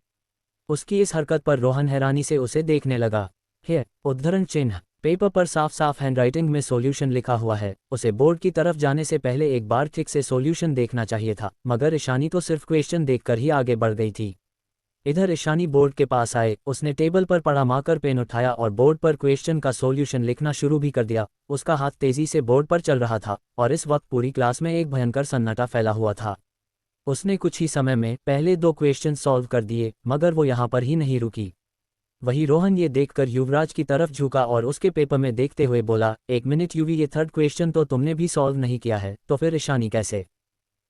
Speaker 1: उसकी इस हरकत पर रोहन हैरानी से उसे देखने लगा। है उद्धरण चिन्ह। पेपर पर साफ साफ हैंडराइटिंग में सॉल्यूशन लिखा हुआ है। उसे बोर्ड की तरफ जाने से पहले एक बार ठीक से सॉल्यूशन देखना चाहिए था, मगर ईशानी तो सिर्फ क्वेश्चन देखकर ही आगे बढ़ गई थी। इधर ईशानी बोर्ड के पास आए, उसने टेबल पर पड़ा मार्कर पेन उठाया और बोर्ड पर क्वेश्चन का सॉल्यूशन लिखना शुरू भी कर दिया। उसका हाथ तेजी से बोर्ड पर चल रहा था और इस वक्त पूरी क्लास में एक भयंकर सन्नाटा फैला हुआ था। उसने कुछ ही समय में पहले 2 क्वेश्चन सॉल्व कर दिए, मगर वो यहाँ पर ही नहीं रुकी। वही रोहन ये देखकर युवराज की तरफ झुका और उसके पेपर में देखते हुए बोला, 1 मिनट युवी, ये 3rd क्वेश्चन तो तुमने भी सॉल्व नहीं किया है, तो फिर ईशानी कैसे।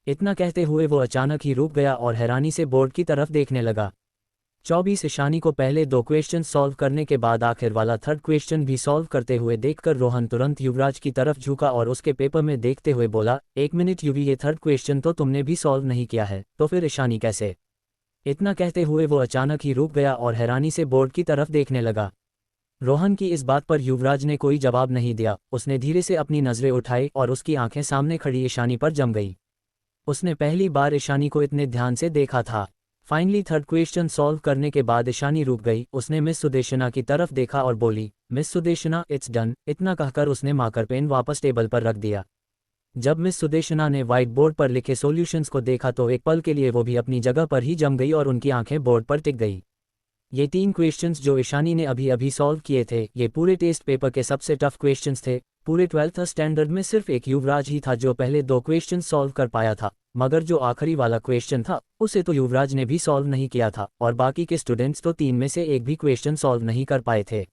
Speaker 1: इतना कहते हुए वो अचानक ही रुक गया और हैरानी से बोर्ड की तरफ देखने लगा। 24 ईशानी को पहले 2 क्वेश्चन सॉल्व करने के बाद आखिर वाला 3rd क्वेश्चन भी सॉल्व करते हुए देखकर रोहन तुरंत युवराज की तरफ झुका और उसके पेपर में देखते हुए बोला, 1 मिनट युवी, ये 3rd क्वेश्चन तो तुमने भी सॉल्व नहीं किया है, तो फिर ईशानी कैसे। इतना कहते हुए वो अचानक ही रुक गया और हैरानी से बोर्ड की तरफ देखने लगा। रोहन की इस बात पर युवराज ने कोई जवाब नहीं दिया। उसने धीरे से अपनी नज़रें उठाई और उसकी आंखें सामने खड़ी ईशानी पर जम गई। उसने पहली बार ईशानी को इतने ध्यान से देखा था। फाइनली 3rd क्वेश्चन सॉल्व करने के बाद ईशानी रुक गई। उसने मिस सुदेशना की तरफ देखा और बोली, मिस सुदेशना, इट्स डन। इतना कहकर उसने मार्कर पेन वापस टेबल पर रख दिया। जब मिस सुदेशना ने व्हाइट बोर्ड पर लिखे सॉल्यूशंस को देखा तो एक पल के लिए वो भी अपनी जगह पर ही जम गई और उनकी आंखें बोर्ड पर टिक गई। ये 3 क्वेश्चंस जो ईशानी ने अभी अभी सॉल्व किए थे, ये पूरे टेस्ट पेपर के सबसे टफ क्वेश्चंस थे। पूरे 12th स्टैंडर्ड में सिर्फ एक युवराज ही था जो पहले 2 क्वेश्चन सॉल्व कर पाया था, मगर जो आखिरी वाला क्वेश्चन था उसे तो युवराज ने भी सॉल्व नहीं किया था और बाकी के स्टूडेंट्स तो 3 में से एक भी क्वेश्चन सॉल्व नहीं कर पाए थे।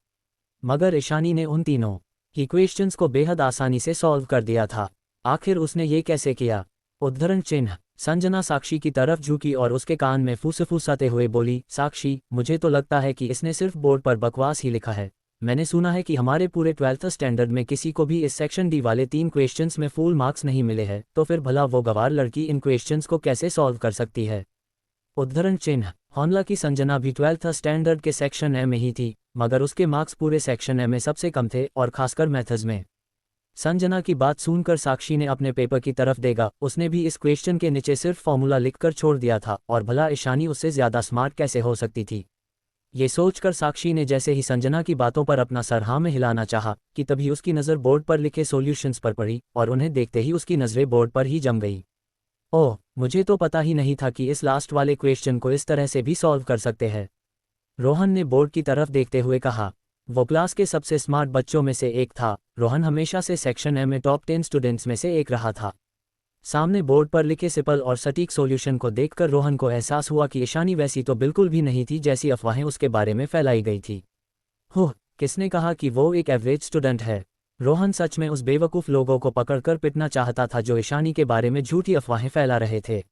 Speaker 1: मगर ईशानी ने उन तीनों ही क्वेश्चंस को बेहद आसानी से सॉल्व कर दिया था। आखिर उसने ये कैसे किया। उद्धरण चिन्ह। संजना साक्षी की तरफ झुकी और उसके कान में फुसफुसाते हुए बोली, साक्षी, मुझे तो लगता है कि इसने सिर्फ बोर्ड पर बकवास ही लिखा है। मैंने सुना है कि हमारे पूरे 12th स्टैंडर्ड में किसी को भी इस सेक्शन डी वाले 3 क्वेश्चंस में फुल मार्क्स नहीं मिले हैं, तो फिर भला वो गंवार लड़की इन क्वेश्चंस को कैसे सॉल्व कर सकती है। उद्धरण चिन्ह। हालांकि संजना भी 12th स्टैंडर्ड के सेक्शन ए में ही थी, मगर उसके मार्क्स पूरे सेक्शन ए में सबसे कम थे और खासकर मैथ्स में। संजना की बात सुनकर साक्षी ने अपने पेपर की तरफ देखा। उसने भी इस क्वेश्चन के नीचे सिर्फ फॉर्मूला लिखकर छोड़ दिया था और भला ईशानी उससे ज़्यादा स्मार्ट कैसे हो सकती थी। ये सोचकर साक्षी ने जैसे ही संजना की बातों पर अपना सर हाँ में हिलाना चाहा कि तभी उसकी नज़र बोर्ड पर लिखे सॉल्यूशंस पर पड़ी और उन्हें देखते ही उसकी नज़रें बोर्ड पर ही जम गई। ओह, मुझे तो पता ही नहीं था कि इस लास्ट वाले क्वेश्चन को इस तरह से भी सॉल्व कर सकते हैं। रोहन ने बोर्ड की तरफ देखते हुए कहा। वो क्लास के सबसे स्मार्ट बच्चों में से एक था। रोहन हमेशा से सेक्शन ए में टॉप 10 स्टूडेंट्स में से एक रहा था। सामने बोर्ड पर लिखे सिंपल और सटीक सॉल्यूशन को देखकर रोहन को एहसास हुआ कि ईशानी वैसी तो बिल्कुल भी नहीं थी जैसी अफवाहें उसके बारे में फैलाई गई थी। हो, किसने कहा कि वो एक एवरेज स्टूडेंट है। रोहन सच में उस बेवकूफ़ लोगों को पकड़कर पिटना चाहता था जो ईशानी के बारे में झूठी अफवाहें फैला रहे थे।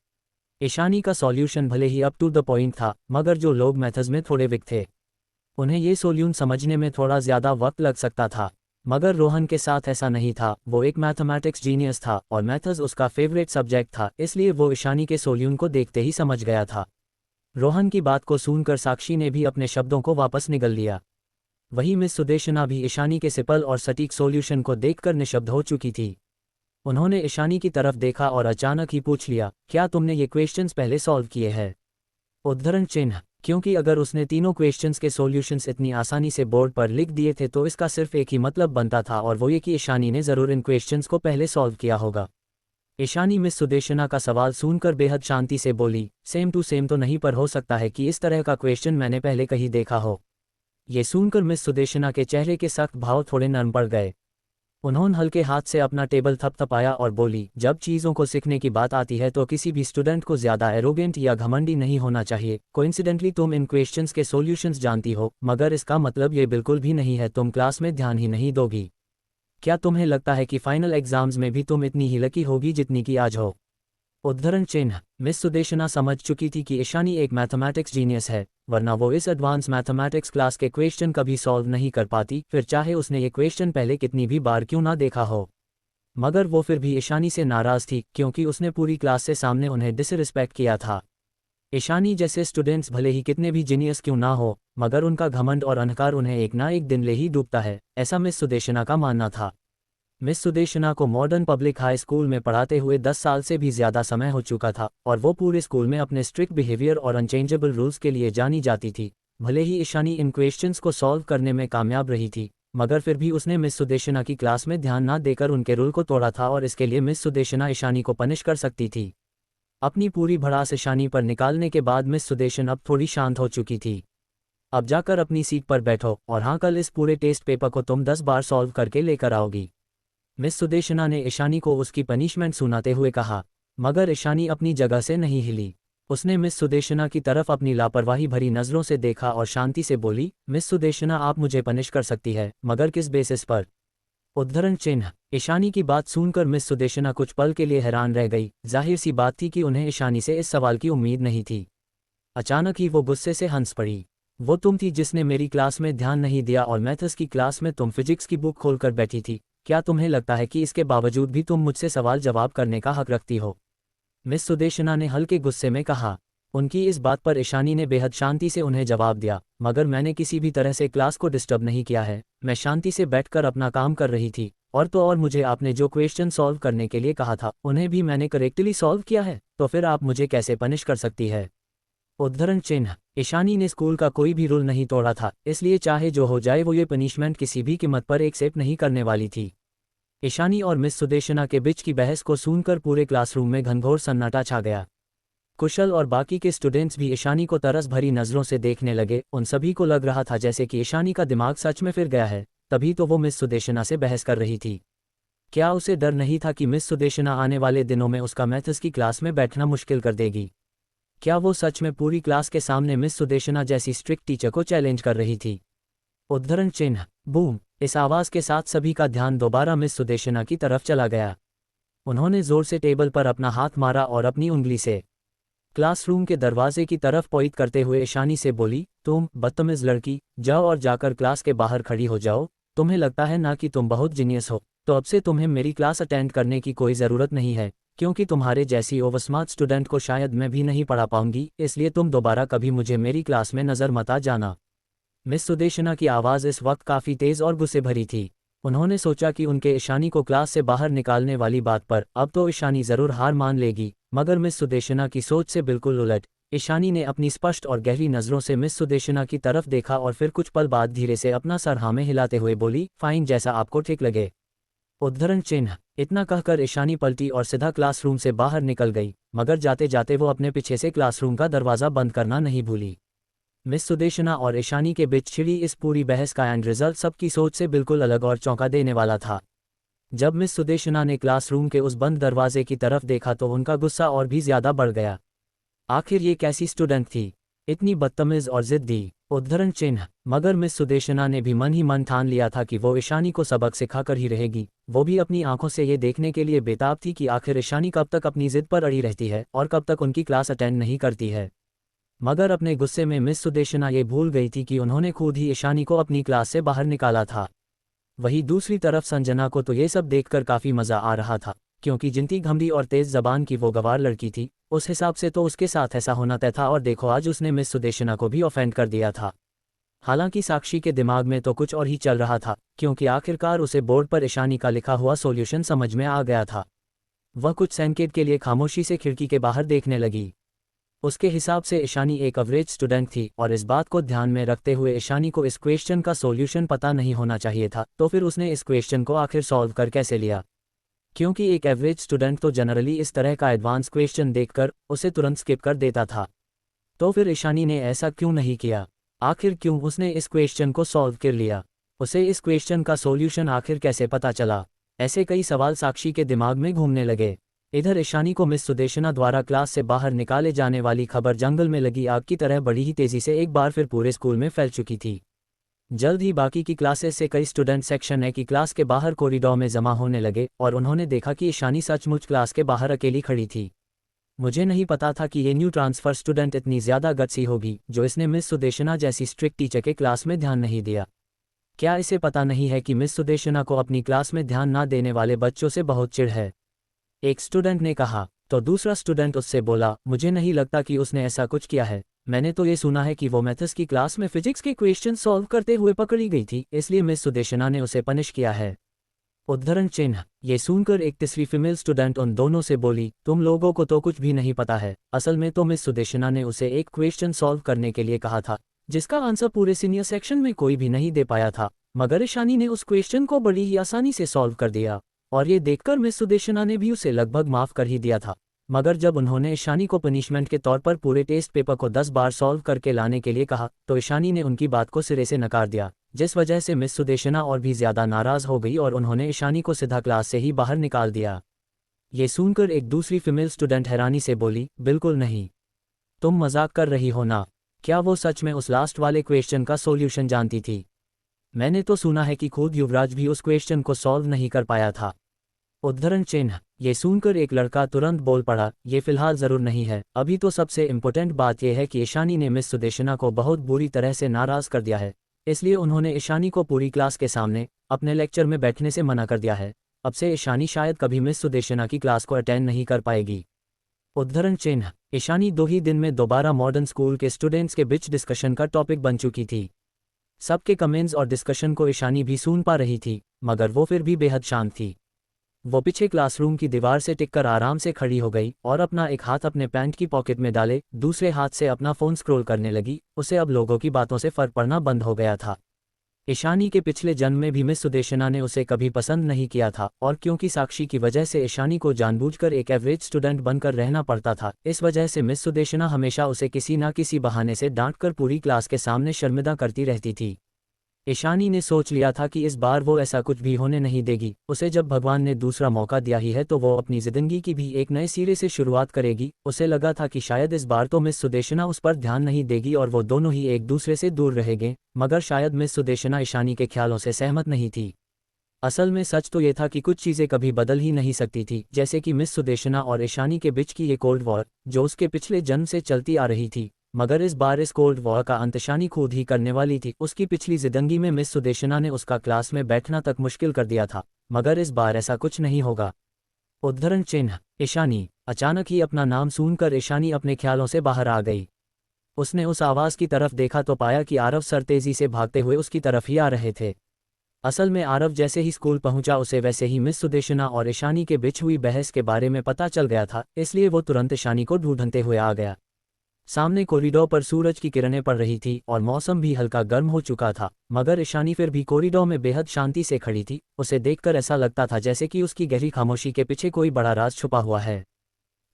Speaker 1: ईशानी का सॉल्यूशन भले ही अप टू द पॉइंट था, मगर जो लोग मैथ्स में थोड़े वीक थे उन्हें ये सॉल्यूशन समझने में थोड़ा ज़्यादा वक्त लग सकता था। मगर रोहन के साथ ऐसा नहीं था। वो एक मैथमेटिक्स जीनियस था और मैथ्स उसका फेवरेट सब्जेक्ट था, इसलिए वो ईशानी के सॉल्यूशन को देखते ही समझ गया था। रोहन की बात को सुनकर साक्षी ने भी अपने शब्दों को वापस निगल लिया। वही मिस सुदेशना भी ईशानी के सिंपल और सटीक सॉल्यूशन को देखकर निशब्द हो चुकी थी। उन्होंने ईशानी की तरफ देखा और अचानक ही पूछ लिया, क्या तुमने ये क्वेश्चंस पहले सॉल्व किए हैं। उद्धरण चिन्ह। क्योंकि अगर उसने तीनों क्वेश्चंस के सॉल्यूशंस इतनी आसानी से बोर्ड पर लिख दिए थे तो इसका सिर्फ एक ही मतलब बनता था और वो ये कि ईशानी ने ज़रूर इन क्वेश्चंस को पहले सॉल्व किया होगा। ईशानी मिस सुदेशना का सवाल सुनकर बेहद शांति से बोली, सेम टू सेम तो नहीं, पर हो सकता है कि इस तरह का क्वेश्चन मैंने पहले कहीं देखा हो। ये सुनकर मिस सुदेशना के चेहरे के सख्त भाव थोड़े नरम पड़ गए। उन्होंने हल्के हाथ से अपना टेबल थपथपाया और बोली, जब चीज़ों को सीखने की बात आती है तो किसी भी स्टूडेंट को ज़्यादा एरोगेंट या घमंडी नहीं होना चाहिए। कोइंसिडेंटली तुम इन क्वेश्चंस के सॉल्यूशंस जानती हो, मगर इसका मतलब ये बिल्कुल भी नहीं है तुम क्लास में ध्यान ही नहीं दोगी। क्या तुम्हें लगता है कि फाइनल एग्जाम्स में भी तुम इतनी ही लकी होगी जितनी कि आज हो? उद्धरण चिन्ह। मिस सुदेशना समझ चुकी थी कि ईशानी एक मैथमेटिक्स जीनियस है, वरना वो इस एडवांस मैथमेटिक्स क्लास के क्वेश्चन कभी सॉल्व नहीं कर पाती, फिर चाहे उसने ये क्वेश्चन पहले कितनी भी बार क्यों ना देखा हो। मगर वो फिर भी ईशानी से नाराज़ थी, क्योंकि उसने पूरी क्लास से सामने उन्हें डिसरिस्पेक्ट किया था। ईशानी जैसे स्टूडेंट्स भले ही कितने भी जीनियस क्यों ना हो, मगर उनका घमंड और अहंकार उन्हें एक ना एक दिन ले ही डूबता है, ऐसा मिस सुदेशना का मानना था। मिस सुदेशना को मॉडर्न पब्लिक हाई स्कूल में पढ़ाते हुए 10 साल से भी ज़्यादा समय हो चुका था, और वो पूरे स्कूल में अपने स्ट्रिक्ट बिहेवियर और अनचेंजेबल रूल्स के लिए जानी जाती थी। भले ही ईशानी इन क्वेश्चंस को सॉल्व करने में कामयाब रही थी, मगर फिर भी उसने मिस सुदेशना की क्लास में ध्यान ना देकर उनके रूल को तोड़ा था, और इसके लिए मिस सुदेशना ईशानी को पनिश कर सकती थी। अपनी पूरी भड़ास ईशानी पर निकालने के बाद मिस सुदेशन अब थोड़ी शांत हो चुकी थी। अब जाकर अपनी सीट पर बैठो, और हाँ, कल इस पूरे टेस्ट पेपर को तुम 10 बार सॉल्व करके लेकर आओगी। मिस सुदेशना ने ईशानी को उसकी पनिशमेंट सुनाते हुए कहा, मगर ईशानी अपनी जगह से नहीं हिली। उसने मिस सुदेशना की तरफ अपनी लापरवाही भरी नज़रों से देखा और शांति से बोली, मिस सुदेशना, आप मुझे पनिश कर सकती है, मगर किस बेसिस पर? उद्धरण चिन्ह। ईशानी की बात सुनकर मिस सुदेशना कुछ पल के लिए हैरान रह गई। जाहिर सी बात थी कि उन्हें ईशानी से इस सवाल की उम्मीद नहीं थी। अचानक ही वो गुस्से से हंस पड़ी। वो तुम थी जिसने मेरी क्लास में ध्यान नहीं दिया, और मैथ्स की क्लास में तुम फिजिक्स की बुक खोलकर बैठी थी। क्या तुम्हें लगता है कि इसके बावजूद भी तुम मुझसे सवाल जवाब करने का हक रखती हो? मिस सुदेशना ने हल्के गुस्से में कहा। उनकी इस बात पर ईशानी ने बेहद शांति से उन्हें जवाब दिया, मगर मैंने किसी भी तरह से क्लास को डिस्टर्ब नहीं किया है। मैं शांति से बैठकर अपना काम कर रही थी, और तो और मुझे आपने जो क्वेश्चन सॉल्व करने के लिए कहा था उन्हें भी मैंने करेक्टली सॉल्व किया है, तो फिर आप मुझे कैसे पनिश कर सकती है? उद्धरण चिन्ह। ईशानी ने स्कूल का कोई भी रूल नहीं तोड़ा था, इसलिए चाहे जो हो जाए वो ये पनिशमेंट किसी भी कीमत पर एक्सेप्ट नहीं करने वाली थी। ईशानी और मिस सुदेशना के बीच की बहस को सुनकर पूरे क्लासरूम में घनघोर सन्नाटा छा गया। कुशल और बाकी के स्टूडेंट्स भी ईशानी को तरस भरी नज़रों से देखने लगे। उन सभी को लग रहा था जैसे कि ईशानी का दिमाग सच में फिर गया है, तभी तो वो मिस सुदेशना से बहस कर रही थी। क्या उसे डर नहीं था कि मिस सुदेशना आने वाले दिनों में उसका मैथ्स की क्लास में बैठना मुश्किल कर देगी? क्या वो सच में पूरी क्लास के सामने मिस सुदेशना जैसी स्ट्रिक्ट टीचर को चैलेंज कर रही थी? उद्धरण चिन्ह। बूम। इस आवाज़ के साथ सभी का ध्यान दोबारा मिस सुदेशना की तरफ चला गया। उन्होंने जोर से टेबल पर अपना हाथ मारा और अपनी उंगली से क्लासरूम के दरवाजे की तरफ पॉइंट करते हुए ईशानी से बोली, तुम बदतमीज लड़की, जाओ और जाकर क्लास के बाहर खड़ी हो जाओ। तुम्हें लगता है ना कि तुम बहुत जीनियस हो, तो अब से तुम्हें मेरी क्लास अटेंड करने की कोई ज़रूरत नहीं है, क्योंकि तुम्हारे जैसी ओवरस्मार्ट स्टूडेंट को शायद मैं भी नहीं पढ़ा पाऊंगी, इसलिए तुम दोबारा कभी मुझे मेरी क्लास में नज़र मत आ जाना। मिस सुदेशना की आवाज़ इस वक्त काफ़ी तेज़ और गुस्से भरी थी। उन्होंने सोचा कि उनके ईशानी को क्लास से बाहर निकालने वाली बात पर अब तो ईशानी ज़रूर हार मान लेगी, मगर मिस सुदेशना की सोच से बिल्कुल उलट। ईशानी ने अपनी स्पष्ट और गहरी नज़रों से मिस सुदेशना की तरफ देखा और फिर कुछ पल बाद धीरे से अपना सर हाँ में हिलाते हुए बोली, फाइन, जैसा आपको ठीक लगे। उद्धरण चिन्ह। इतना कहकर ईशानी पलटी और सीधा क्लासरूम से बाहर निकल गई, मगर जाते जाते वो अपने पीछे से क्लासरूम का दरवाज़ा बंद करना नहीं भूली। मिस सुदेशना और ईशानी के बीच छिड़ी इस पूरी बहस का एंड रिजल्ट सबकी सोच से बिल्कुल अलग और चौंका देने वाला था। जब मिस सुदेशना ने क्लासरूम के उस बंद दरवाजे की तरफ देखा तो उनका गुस्सा और भी ज़्यादा बढ़ गया। आखिर ये कैसी स्टूडेंट थी, इतनी बदतमीज़ और ज़िद्दी? उद्धरण चिन्ह। मगर मिस सुदेशना ने भी मन ही मन ठान लिया था कि वो ईशानी को सबक सिखाकर ही रहेगी। वो भी अपनी आंखों से ये देखने के लिए बेताब थी कि आखिर ईशानी कब तक अपनी ज़िद पर अड़ी रहती है और कब तक उनकी क्लास अटेंड नहीं करती है। मगर अपने गुस्से में मिस सुदेशना ये भूल गई थी कि उन्होंने खुद ही ईशानी को अपनी क्लास से बाहर निकाला था। वहीं दूसरी तरफ संजना को तो ये सब देखकर काफ़ी मज़ा आ रहा था, क्योंकि जितनी घमंडी और तेज़ ज़बान की वो गवार लड़की थी, उस हिसाब से तो उसके साथ ऐसा होना तय था, और देखो आज उसने मिस सुदेशना को भी ऑफेंड कर दिया था। हालांकि साक्षी के दिमाग में तो कुछ और ही चल रहा था, क्योंकि आखिरकार उसे बोर्ड पर ईशानी का लिखा हुआ सॉल्यूशन समझ में आ गया था। वह कुछ सेकंड के लिए खामोशी से खिड़की के बाहर देखने लगी। उसके हिसाब से ईशानी एक एवरेज स्टूडेंट थी, और इस बात को ध्यान में रखते हुए ईशानी को इस क्वेश्चन का सॉल्यूशन पता नहीं होना चाहिए था, तो फिर उसने इस क्वेश्चन को आखिर सॉल्व कर कैसे लिया? क्योंकि एक एवरेज स्टूडेंट तो जनरली इस तरह का एडवांस क्वेश्चन देखकर उसे तुरंत स्किप कर देता था। तो फिर ईशानी ने ऐसा क्यों नहीं किया? आखिर क्यों उसने इस क्वेश्चन को सॉल्व कर लिया? उसे इस क्वेश्चन का सॉल्यूशन आखिर कैसे पता चला? ऐसे कई सवाल साक्षी के दिमाग में घूमने लगे। इधर ईशानी को मिस सुदेशना द्वारा क्लास से बाहर निकाले जाने वाली खबर जंगल में लगी आग की तरह बड़ी ही तेजी से एक बार फिर पूरे स्कूल में फैल चुकी थी। जल्द ही बाकी की क्लासेस से कई स्टूडेंट सेक्शन ए की क्लास के बाहर कॉरिडोर में जमा होने लगे और उन्होंने देखा कि ईशानी सचमुच क्लास के बाहर अकेली खड़ी थी। मुझे नहीं पता था कि ये न्यू ट्रांसफ़र स्टूडेंट इतनी ज़्यादा गट्सी होगी जो इसने मिस सुदेशना जैसी स्ट्रिक्ट टीचर के क्लास में ध्यान नहीं दिया। क्या इसे पता नहीं है कि मिस सुदेशना को अपनी क्लास में ध्यान ना देने वाले बच्चों से बहुत चिढ़ है? एक स्टूडेंट ने कहा। तो दूसरा स्टूडेंट उससे बोला, मुझे नहीं लगता कि उसने ऐसा कुछ किया है। मैंने तो ये सुना है कि वो मैथ्स की क्लास में फिजिक्स के क्वेश्चन सॉल्व करते हुए पकड़ी गई थी, इसलिए मिस सुदेशना ने उसे पनिश किया है। उद्धरण चिन्ह। ये सुनकर एक तीसरी फीमेल स्टूडेंट उन दोनों से बोली, तुम लोगों को तो कुछ भी नहीं पता है। असल में तो मिस सुदेशना ने उसे एक क्वेश्चन सॉल्व करने के लिए कहा था जिसका आंसर पूरे सीनियर सेक्शन में कोई भी नहीं दे पाया था, मगर ईशानी ने उस क्वेश्चन को बड़ी ही आसानी से सॉल्व कर दिया और ये देखकर मिस सुदेशना ने भी उसे लगभग माफ़ कर ही दिया था। मगर जब उन्होंने ईशानी को पनिशमेंट के तौर पर पूरे टेस्ट पेपर को 10 बार सॉल्व करके लाने के लिए कहा तो ईशानी ने उनकी बात को सिरे से नकार दिया, जिस वजह से मिस सुदेशना और भी ज़्यादा नाराज़ हो गई और उन्होंने ईशानी को सीधा क्लास से ही बाहर निकाल दिया। ये सुनकर एक दूसरी फीमेल स्टूडेंट हैरानी से बोली, बिल्कुल नहीं, तुम मजाक कर रही हो ना? क्या वो सच में उस लास्ट वाले क्वेश्चन का सॉल्यूशन जानती थी? मैंने तो सुना है कि खुद युवराज भी उस क्वेश्चन को सॉल्व नहीं कर पाया था। उद्धरण चिन्ह। ये सुनकर एक लड़का तुरंत बोल पड़ा, ये फिलहाल ज़रूर नहीं है, अभी तो सबसे इम्पोर्टेंट बात यह है कि ईशानी ने मिस सुदेशना को बहुत बुरी तरह से नाराज़ कर दिया है, इसलिए उन्होंने ईशानी को पूरी क्लास के सामने अपने लेक्चर में बैठने से मना कर दिया है। अब से ईशानी शायद कभी मिस सुदेशना की क्लास को अटेंड नहीं कर पाएगी। उद्धरण चिन्ह। ईशानी 2 ही दिन में दोबारा मॉडर्न स्कूल के स्टूडेंट्स के बीच डिस्कशन का टॉपिक बन चुकी थी। सबके कमेंट्स और डिस्कशन को ईशानी भी सुन पा रही थी, मगर वो फिर भी बेहद शांत थी। वो पीछे क्लासरूम की दीवार से टिककर आराम से खड़ी हो गई और अपना एक हाथ अपने पैंट की पॉकेट में डाले दूसरे हाथ से अपना फ़ोन स्क्रॉल करने लगी। उसे अब लोगों की बातों से फ़र्क पड़ना बंद हो गया था। ईशानी के पिछले जन्म में भी मिस सुदेशना ने उसे कभी पसंद नहीं किया था और क्योंकि साक्षी की वजह से ईशानी को जानबूझकर एक एवरेज स्टूडेंट बनकर रहना पड़ता था, इस वजह से मिस सुदेशना हमेशा उसे किसी ना किसी बहाने से डांटकर पूरी क्लास के सामने शर्मिंदा करती रहती थी। ईशानी ने सोच लिया था कि इस बार वो ऐसा कुछ भी होने नहीं देगी। उसे जब भगवान ने दूसरा मौका दिया ही है तो वो अपनी ज़िंदगी की भी एक नए सिरे से शुरुआत करेगी। उसे लगा था कि शायद इस बार तो मिस सुदेशना उस पर ध्यान नहीं देगी और वो दोनों ही एक दूसरे से दूर रहेंगे, मगर शायद मिस सुदेशना ईशानी के ख्यालों से सहमत नहीं थी। असल में सच तो ये था कि कुछ चीज़ें कभी बदल ही नहीं सकती थी, जैसे कि मिस सुदेशना और ईशानी के बीच की ये कोल्ड वॉर जो उसके पिछले जन्म से चलती आ रही थी, मगर इस बार इस कोल्ड वॉर का अंत ईशानी खुद ही करने वाली थी। उसकी पिछली जिंदगी में मिस सुदेशना ने उसका क्लास में बैठना तक मुश्किल कर दिया था, मगर इस बार ऐसा कुछ नहीं होगा। उद्धरण चिन्ह। ईशानी। अचानक ही अपना नाम सुनकर ईशानी अपने ख्यालों से बाहर आ गई। उसने उस आवाज़ की तरफ देखा तो पाया कि आरव सर तेजी से भागते हुए उसकी तरफ ही आ रहे थे। असल में आरव जैसे ही स्कूल पहुंचा उसे वैसे ही मिस सुदेशना और ईशानी के बीच हुई बहस के बारे में पता चल गया था, इसलिए वो तुरंत ईशानी को ढूंढते हुए आ गया। सामने कॉरिडोर पर सूरज की किरणें पड़ रही थी और मौसम भी हल्का गर्म हो चुका था, मगर ईशानी फिर भी कॉरिडोर में बेहद शांति से खड़ी थी। उसे देखकर ऐसा लगता था जैसे कि उसकी गहरी खामोशी के पीछे कोई बड़ा राज छुपा हुआ है।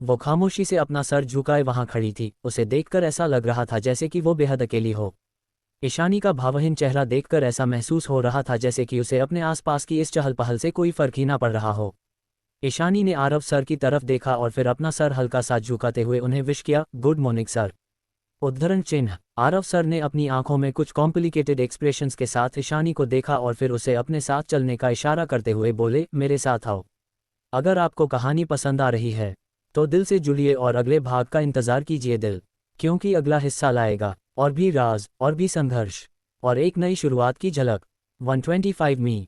Speaker 1: वो खामोशी से अपना सर झुकाए वहां खड़ी थी। उसे देखकर ऐसा लग रहा था जैसे कि वो बेहद अकेली हो। ईशानी का भावहीन चेहरा देखकर ऐसा महसूस हो रहा था जैसे कि उसे अपने आसपास की इस चहल पहल से कोई फर्क ही ना पड़ रहा हो। ईशानी ने आरव सर की तरफ देखा और फिर अपना सर हल्का सा झुकाते हुए उन्हें विश किया, गुड मॉर्निंग सर। उद्धरण चिन्ह। आरव सर ने अपनी आंखों में कुछ कॉम्प्लिकेटेड एक्सप्रेशंस के साथ ईशानी को देखा और फिर उसे अपने साथ चलने का इशारा करते हुए बोले, मेरे साथ आओ। अगर आपको कहानी पसंद आ रही है तो दिल से जुड़िए और अगले भाग का इंतज़ार कीजिए दिल, क्योंकि अगला हिस्सा लाएगा और भी राज और भी संघर्ष और एक नई शुरुआत की झलक। 125 मी।